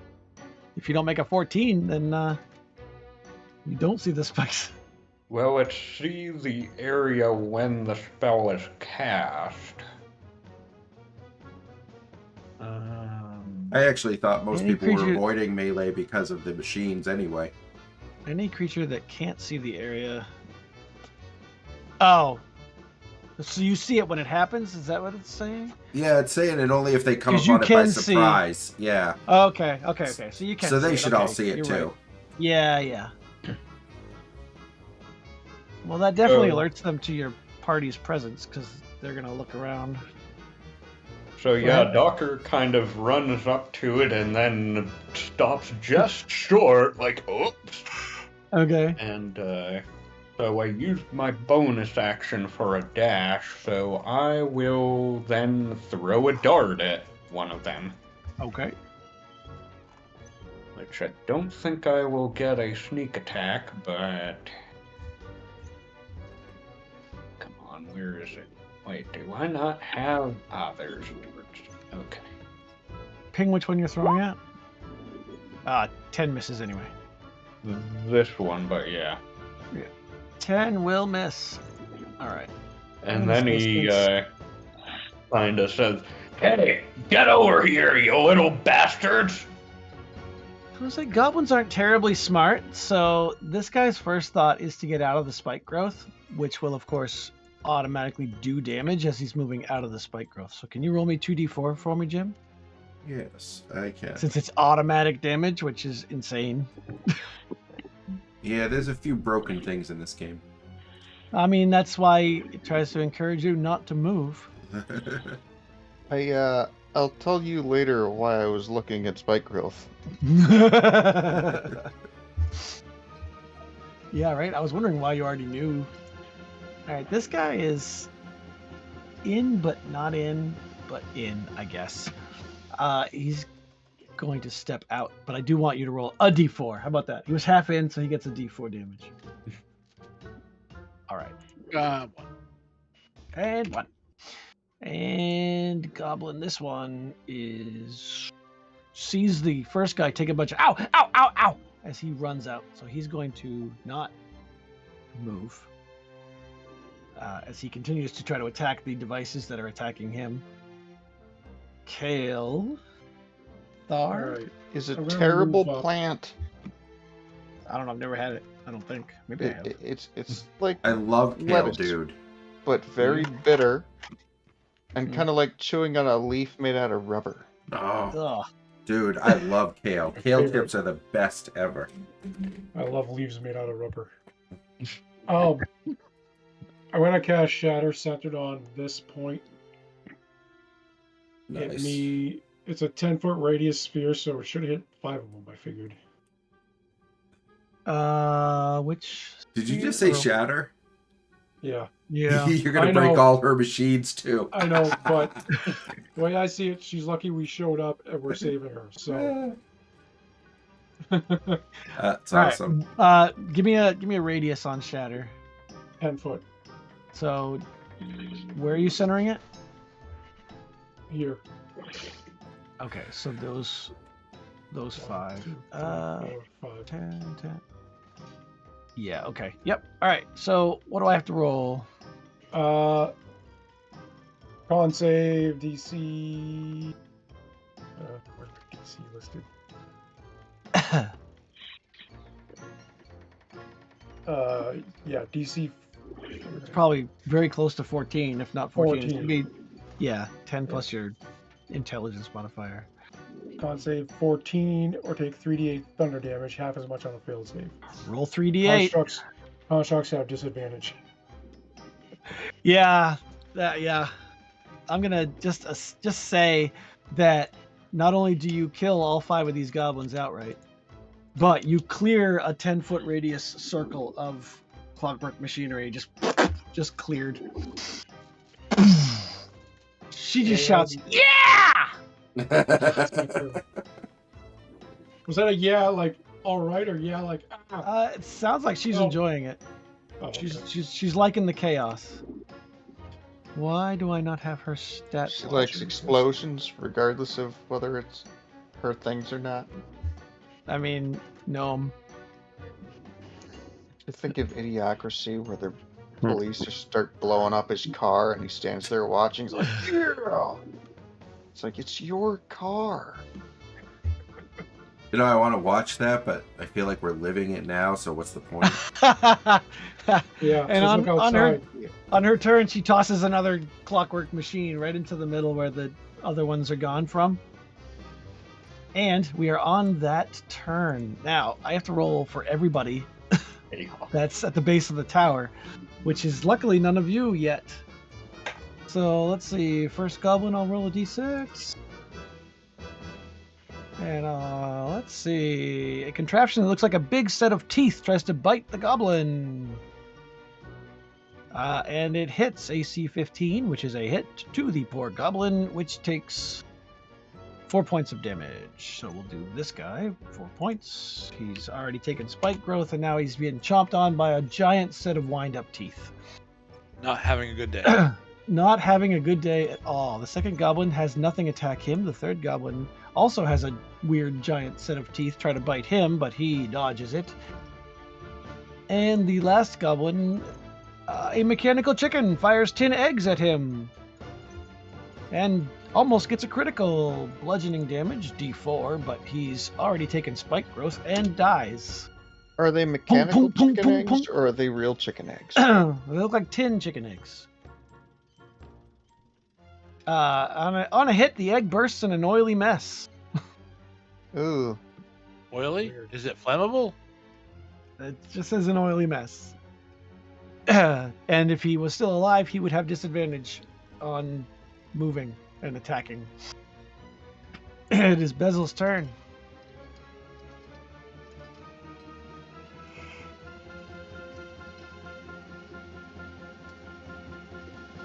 If you don't make a 14, then you don't see the spikes. Well, let's see the area when the spell is cast. I actually thought most Any people were creature- avoiding melee because of the machines anyway. Any creature that can't see the area. Oh. So you see it when it happens? Is that what it's saying? Yeah, it's saying it only if they come 'Cause upon you it by can see. surprise. Yeah. Okay. So you can. So they see should it. all Okay, see it you're too. right. Yeah. Well, that definitely So- alerts them to your party's presence because they're gonna look around. So yeah, ahead. Docker kind of runs up to it and then stops just short, like, oops. Okay. And so I used my bonus action for a dash, so I will then throw a dart at one of them. Okay. Which I don't think I will get a sneak attack, but... Come on, where is it? Wait, do I not have... Ah, there's darts. Okay. Ping which one you're throwing at. 10 misses anyway. This one, but yeah. 10 will miss. All right. And then he kind of says, "Hey, get over here, you little bastards!" I was like, goblins aren't terribly smart, so this guy's first thought is to get out of the spike growth, which will, of course, automatically do damage as he's moving out of the spike growth. So can you roll me 2d4 for me, Jim? Yes, I can. Since it's automatic damage, which is insane. Yeah, there's a few broken things in this game. I mean, that's why it tries to encourage you not to move. I'll tell you later why I was looking at spike growth. Yeah, right? I was wondering why you already knew. Alright, this guy is in, but not in, but in, I guess. He's going to step out, but I do want you to roll a d4. How about that? He was half in, so he gets a d4 damage. Alright. One. And 1. And Goblin, this one is... sees the first guy take a bunch of... Ow! As he runs out. So he's going to not move. As he continues to try to attack the devices that are attacking him. Kale. Thar. Alright. Is a I'm gonna terrible move up. plant. I don't know. I've never had it. I don't think. Maybe I have. It's like I love kale, lettuce, dude. but very bitter, and kind of like chewing on a leaf made out of rubber. Oh, Ugh. dude, I love kale. Kale tips are the best ever. I love leaves made out of rubber. I'm gonna cast Shatter centered on this point. Nice. It's a 10-foot radius sphere, so it should hit 5 of them, I figured. Which? Did you just say sphere? shatter? Yeah, Yeah. You're gonna I break know. all her machines too. I know, but the way I see it, she's lucky we showed up and we're saving her, so... That's All right, awesome. give me a radius on Shatter. 10 foot. So, where are you centering it? Here. Okay, so those 5. 2, 3, 4, 5. 10. Yeah. Okay. Yep. All right. So, what do I have to roll? Con save, DC... where's my DC listed? Yeah, DC... It's probably very close to 14, if not 14. It's 14. gonna be, yeah, 10 plus your intelligence modifier. Con save 14, or take 3d8 thunder damage, half as much on a failed save. Roll 3d8. Constructs have disadvantage. Yeah. Yeah. I'm gonna just say that not only do you kill all 5 of these goblins outright, but you clear a 10-foot radius circle of clockwork machinery. Just cleared. She just shouts, "Yeah!" Was that a yeah, like all right, or yeah, like ah? It sounds like she's Oh. enjoying it. Oh, okay. She's liking the chaos. Why do I not have her stat? She likes explosions, regardless of whether it's her things or not. I mean, gnome. I think of Idiocracy, where the police just start blowing up his car, and he stands there watching. He's like, "Yeah!" It's like, it's your car. You know, I want to watch that, but I feel like we're living it now, so what's the point? Yeah. And just look outside. on her turn, she tosses another clockwork machine right into the middle where the other ones are gone from. And we are on that turn. Now, I have to roll for everybody that's at the base of the tower, which is luckily none of you yet. So let's see. First goblin, I'll roll a d6. And let's see. A contraption that looks like a big set of teeth tries to bite the goblin. And it hits AC 15, which is a hit to the poor goblin, which takes 4 points of damage. So we'll do this guy, 4 points. He's already taken spike growth, and now he's being chomped on by a giant set of wind-up teeth. Not having a good day. Not having a good day at all. The second goblin has nothing attack him. The third goblin also has a weird giant set of teeth try to bite him, but he dodges it. And the last goblin, a mechanical chicken, fires 10 eggs at him. And almost gets a critical bludgeoning damage, D4, but he's already taken spike growth and dies. Are they mechanical chicken eggs, or are they real chicken eggs? They look like tin chicken eggs. On a hit, the egg bursts in an oily mess. Ooh. Oily? Is it flammable? It just says an oily mess. And if he was still alive, he would have disadvantage on moving and attacking. It is Bezel's turn.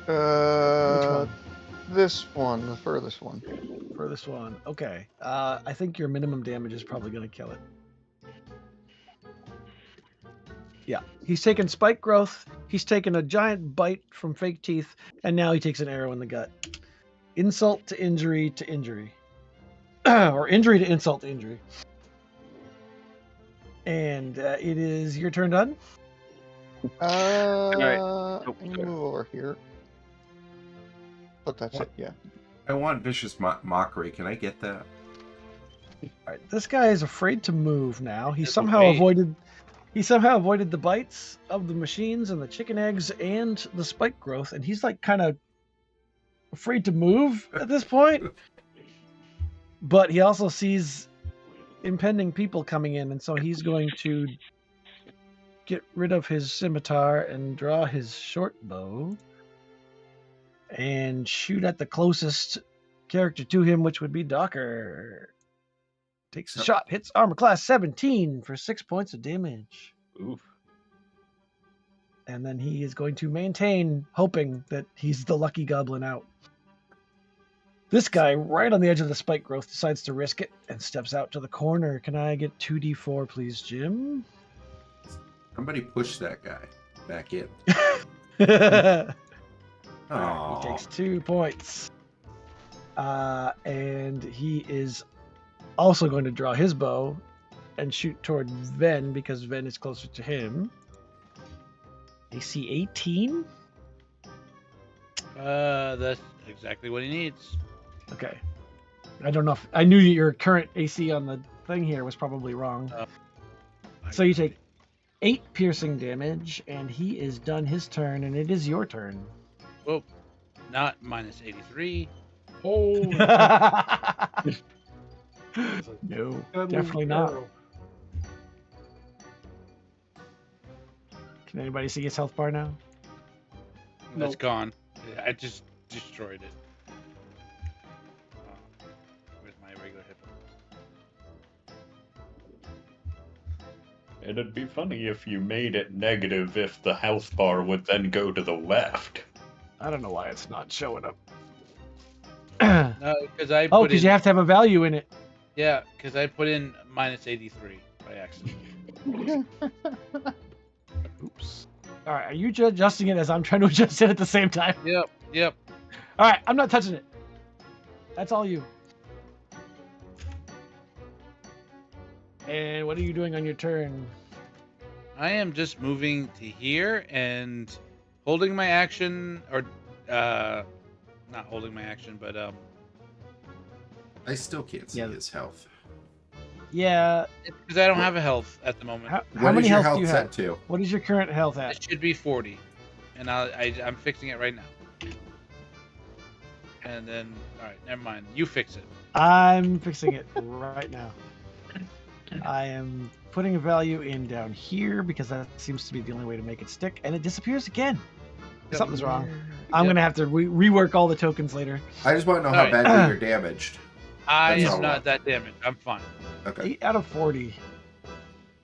Which one? This one, the furthest one. Furthest one. Okay. I think your minimum damage is probably going to kill it. Yeah. He's taken spike growth. He's taken a giant bite from fake teeth, and now he takes an arrow in the gut. Insult to injury to injury. Or injury to insult to injury. And it is your turn done. Let me move over here. But that's it, yeah. I want vicious mockery. Can I get that? All right, this guy is afraid to move now. He That's somehow okay. avoided the bites of the machines and the chicken eggs and the spike growth, and he's like kind of afraid to move at this point. But he also sees impending people coming in, and so he's going to get rid of his scimitar and draw his short bow and shoot at the closest character to him, which would be Docker. Takes a shot, hits armor class 17 for 6 points of damage. Oof. And then he is going to maintain, hoping that he's the lucky goblin out. This guy, right on the edge of the spike growth, decides to risk it and steps out to the corner. Can I get 2d4, please, Jim? Somebody push that guy back in. He takes 2 points. And he is also going to draw his bow and shoot toward Ven because Ven is closer to him. AC 18? That's exactly what he needs. Okay. I don't know if I knew your current AC on the thing here was probably wrong. So you take 8 piercing damage, and he is done his turn, and it is your turn. Oh, not minus 83. Oh, No, definitely not. Can anybody see his health bar now? That's gone. I just destroyed it. Where's my regular hit point? It'd be funny if you made it negative if the health bar would then go to the left. I don't know why it's not showing up. No, because I Oh, put because in. you have to have a value in it. Yeah, because I put in minus 83 by accident. Oops. All right, are you adjusting it as I'm trying to adjust it at the same time? Yep. All right, I'm not touching it. That's all you. And what are you doing on your turn? I am just moving to here and holding my action, or not holding my action, but I still can't see Yeah. his health. Yeah. because I don't have a health at the moment. How What many is your health do you health have? set to? What is your current health at? It should be 40, and I'm fixing it right now. And then, all right, never mind. You fix it. I'm fixing it right now. I am putting a value in down here because that seems to be the only way to make it stick, and it disappears again. Something's wrong. I'm gonna have to rework all the tokens later. I just want to know how Alright. badly you're damaged. I That's all am not right. that damaged. I'm fine. Okay. 8 out of 40.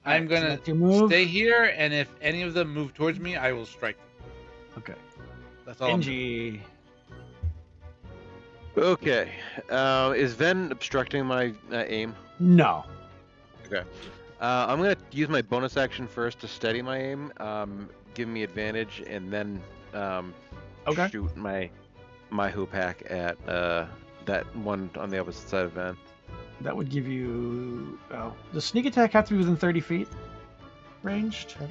I'm Alright, so gonna that's your move. stay here, and if any of them move towards me, I will strike them. Okay. That's all. I'm doing. Benji. Okay. Is Ven obstructing my aim? No. I'm gonna use my bonus action first to steady my aim, give me advantage, and then Okay. shoot my hoop hack at that one on the opposite side of Ven. That would give you. Oh, does sneak attack have to be within 30 feet ranged? I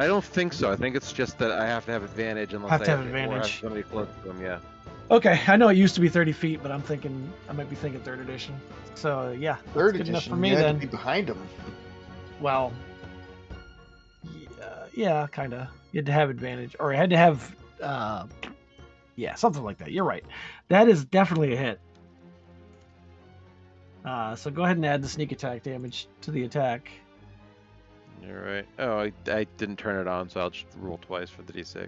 don't think so. I think it's just that I have to have advantage unless Have to have or advantage. have somebody close to him. Yeah. Okay, I know it used to be 30 feet, but I might be thinking 3rd edition. So yeah, that's Third good edition, enough for me you had then. to be behind him. Well, yeah, kind of. You had to have advantage, or you had to have, yeah, something like that. You're right. That is definitely a hit. So go ahead and add the sneak attack damage to the attack. All right. Oh, I didn't turn it on, so I'll just roll twice for the d6.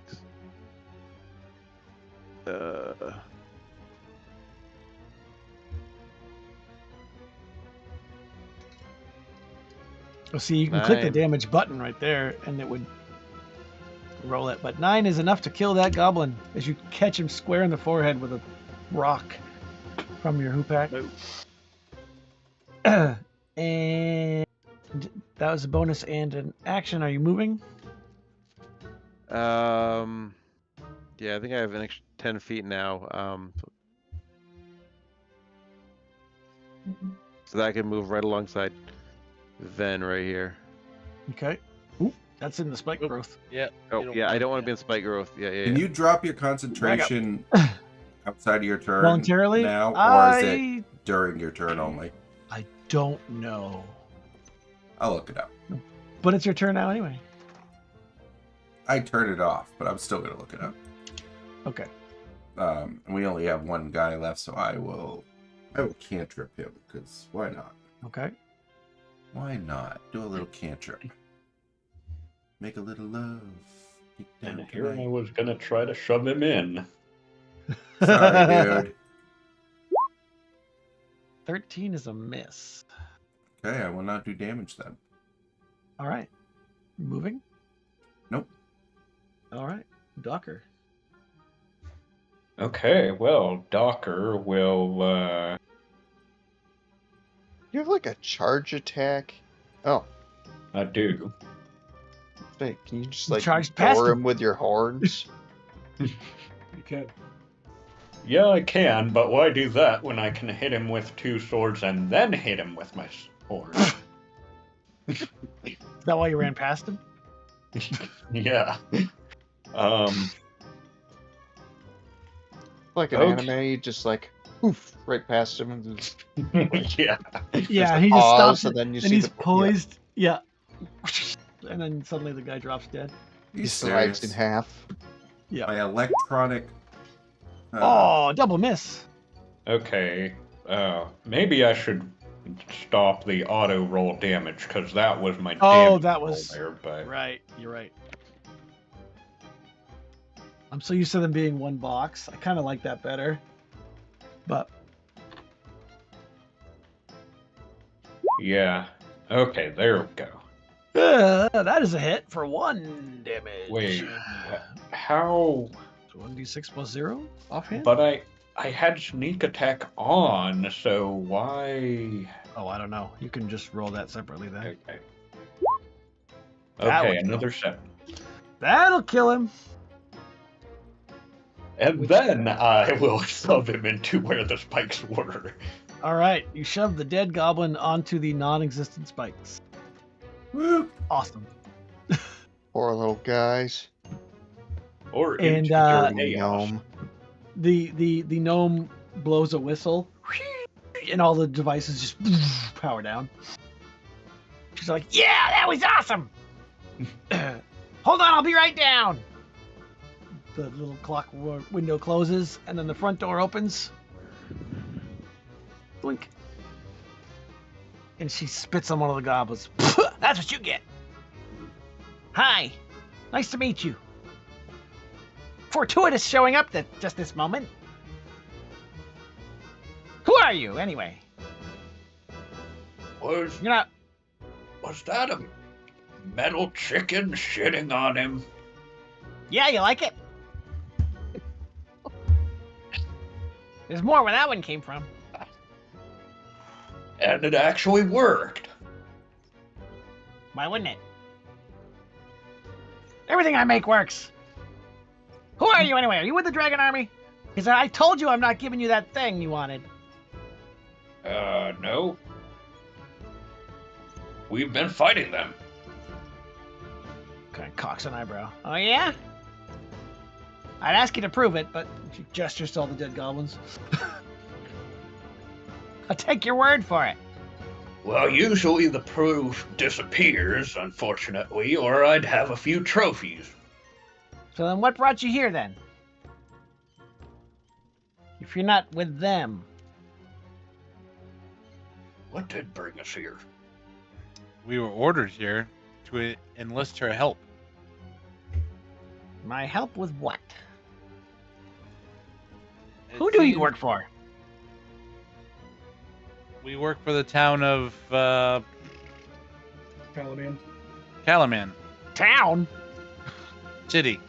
Oh, see, you can click the 9. damage button right there, and it would roll it. But 9 is enough to kill that goblin as you catch him square in the forehead with a rock from your hoopak. And that was a bonus and an action. Are you moving? Yeah, I think I have an extra 10 feet now. So that I can move right alongside Ven right here. Okay. Ooh, that's in the spike growth. Yeah. Oh, yeah, I don't want to be in spike growth. Yeah. Can you drop your concentration outside of your turn Voluntarily? now, or is it during your turn only? I don't know. I'll look it up. But it's your turn now anyway. I turn it off, but I'm still gonna look it up. Okay. And we only have one guy left, so I will cantrip him, because why not? Okay. Why not? Do a little cantrip. Make a little love. Get down And here I tonight. was gonna try to shove him in. Sorry, dude. 13 is a miss. Okay, I will not do damage then. All right. Moving? Nope. All right. Docker. Okay, well, Docker will, You have like a charge attack. Oh, I do. wait, can you just like charged past gore him. him with your horns? You can. Yeah, I can, but why do that when I can hit him with 2 swords and then hit him with my sword? Is that why you ran past him? Yeah. Like an Okay. anime, you just like poof right past him and just Yeah. Yeah, he just pause, stops and it, then you and see he's the poised. Yeah. And then suddenly the guy drops dead. You he slides in serious? half. My electronic. Oh, double miss. Okay. Maybe I should stop the auto roll damage because that was my Oh, damage that roll was there, but right. You're right. I'm so used to them being one box. I kind of like that better. But yeah. Okay, there we go. that is a hit for 1 damage. Wait, how? 1d6 plus 0 offhand? But I had sneak attack on, so why? Oh, I don't know. You can just roll that separately then. Okay. That Okay, would another 7. That'll kill him. And Which- then I will shove him into where the spikes were. All right, you shove the dead goblin onto the non-existent spikes. Woo! Awesome. Poor little guys. Or And, into Dirty chaos. gnome. The gnome blows a whistle, and all the devices just power down. She's like, "Yeah, that was awesome." Hold on, I'll be right down. The little clock window closes, and then the front door opens. Blink. And she spits on one of the goblins. That's what you get. Hi, nice to meet you. Fortuitous showing up at just this moment. Who are you, anyway? Was You're not. that a metal chicken shitting on him? Yeah, you like it? There's more where that one came from. And it actually worked. Why wouldn't it? Everything I make works. Who are you anyway? Are you with the Dragon Army? Because I told you I'm not giving you that thing you wanted. No. We've been fighting them. Kind of cocks an eyebrow. Oh, yeah? I'd ask you to prove it, but she gestures to all the dead goblins. I'll take your word for it. Well, usually the proof disappears, unfortunately, or I'd have a few trophies. So then what brought you here, then? If you're not with them. What did bring us here? We were ordered here to enlist her help. My help with what? It Who do you seems work for? We work for the town of Calaman. Calaman Town? City.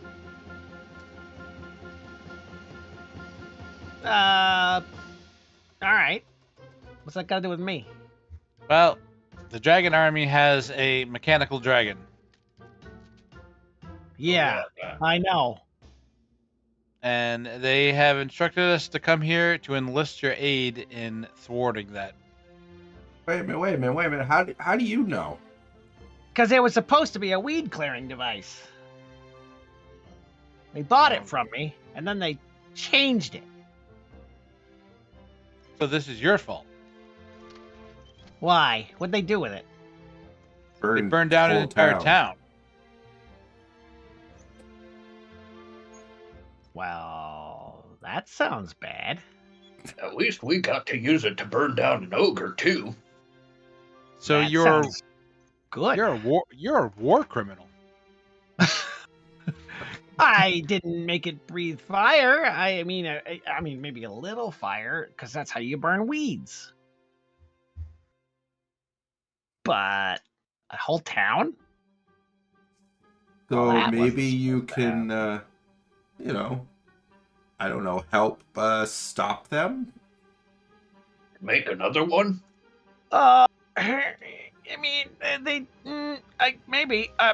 Alright. What's that got to do with me? Well, the Dragon Army has a mechanical dragon. Yeah, I know. And they have instructed us to come here to enlist your aid in thwarting that. Wait a minute. How do you know? Because it was supposed to be a weed clearing device. They bought it from me, and then they changed it. So this is your fault. Why? What'd they do with it? They burned down an whole entire town. Well, that sounds bad. At least we got to use it to burn down an ogre, too. So That you're sounds good. you're a war criminal. I didn't make it breathe fire. I mean, maybe a little fire, because that's how you burn weeds. But a whole town? So Well, that maybe wasn't you so can, I don't know, help stop them? Make another one? I mean,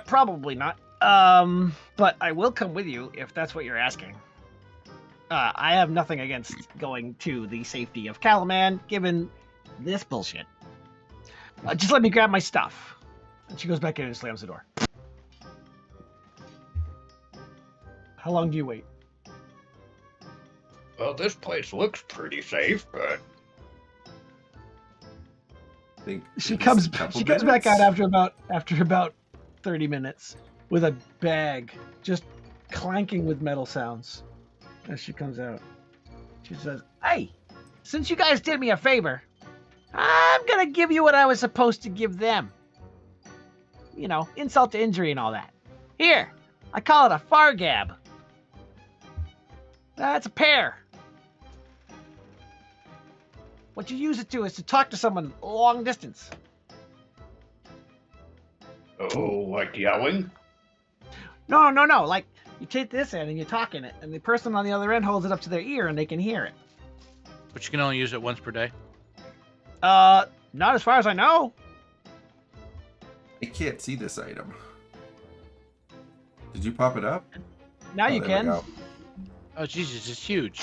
probably not. But I will come with you if that's what you're asking. I have nothing against going to the safety of Calaman, given this bullshit. Just let me grab my stuff. And she goes back in and slams the door. How long do you wait? Well, this place looks pretty safe, but I think She at comes. least a couple She comes back out minutes? after about 30 minutes with a bag, just clanking with metal sounds. As she comes out, she says, "Hey, since you guys did me a favor, I'm gonna give you what I was supposed to give them. You know, insult to injury and all that. Here, I call it a fargab. That's a pear. What you use it to is to talk to someone long distance. oh, like yelling? No. Like, you take this end and you talk in it, and the person on the other end holds it up to their ear and they can hear it. But you can only use it once per day. Not as far as I know. I can't see this item. Did you pop it up? Now you there we can. go. Oh Jesus, it's huge.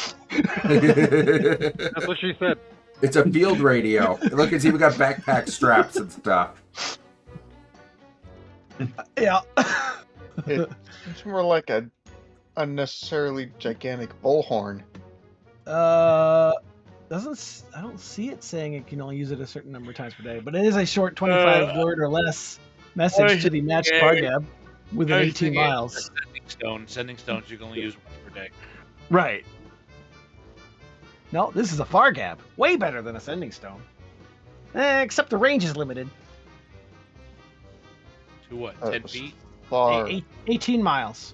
That's what she said. It's a field radio. Look, it's even got backpack straps and stuff. Yeah. It's more like a unnecessarily gigantic bullhorn. I don't see it saying it can only use it a certain number of times per day, but it is a short 25 word or less message to the matched Fargab within 18 miles. Sending stones you can only use once per day. Right. No, this is a Fargab. Way better than a sending stone. Except the range is limited. To what? That 10 was feet? Far. 18 miles.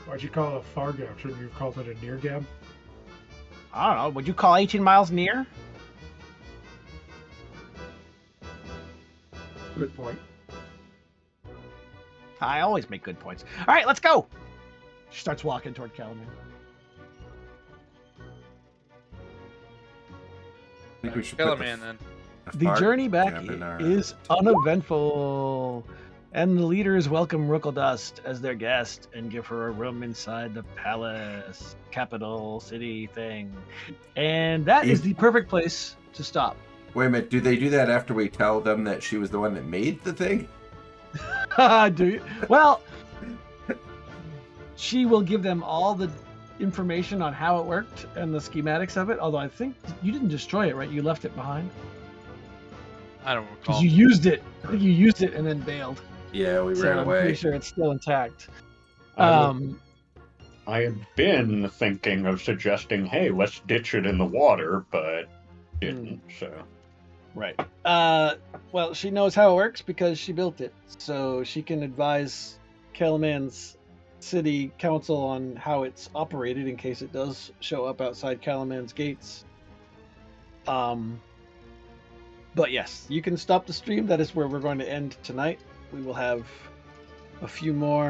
Why'd you call it a Fargab? Shouldn't you have called it a near gab? I don't know. Would you call 18 miles near? Good point. I always make good points. All right, let's go. She starts walking toward Calaman. I think we should Kill a put man then. The journey back Fargab in our- is uneventful, and the leaders welcome Rookeldust as their guest and give her a room inside the palace, capital city thing. And that is the perfect place to stop. Wait a minute, do they do that after we tell them that she was the one that made the thing? Do you? Well, she will give them all the information on how it worked and the schematics of it, although I think you didn't destroy it, right? You left it behind? I don't Because recall. you used it. I think you used it and then bailed. Yeah, we So ran I'm away. pretty sure it's still intact. I had been thinking of suggesting, hey, let's ditch it in the water, but didn't, so. Right. Well, she knows how it works because she built it, so she can advise Calaman's city council on how it's operated in case it does show up outside Calaman's gates. But yes, you can stop the stream. That is where we're going to end tonight. We will have a few more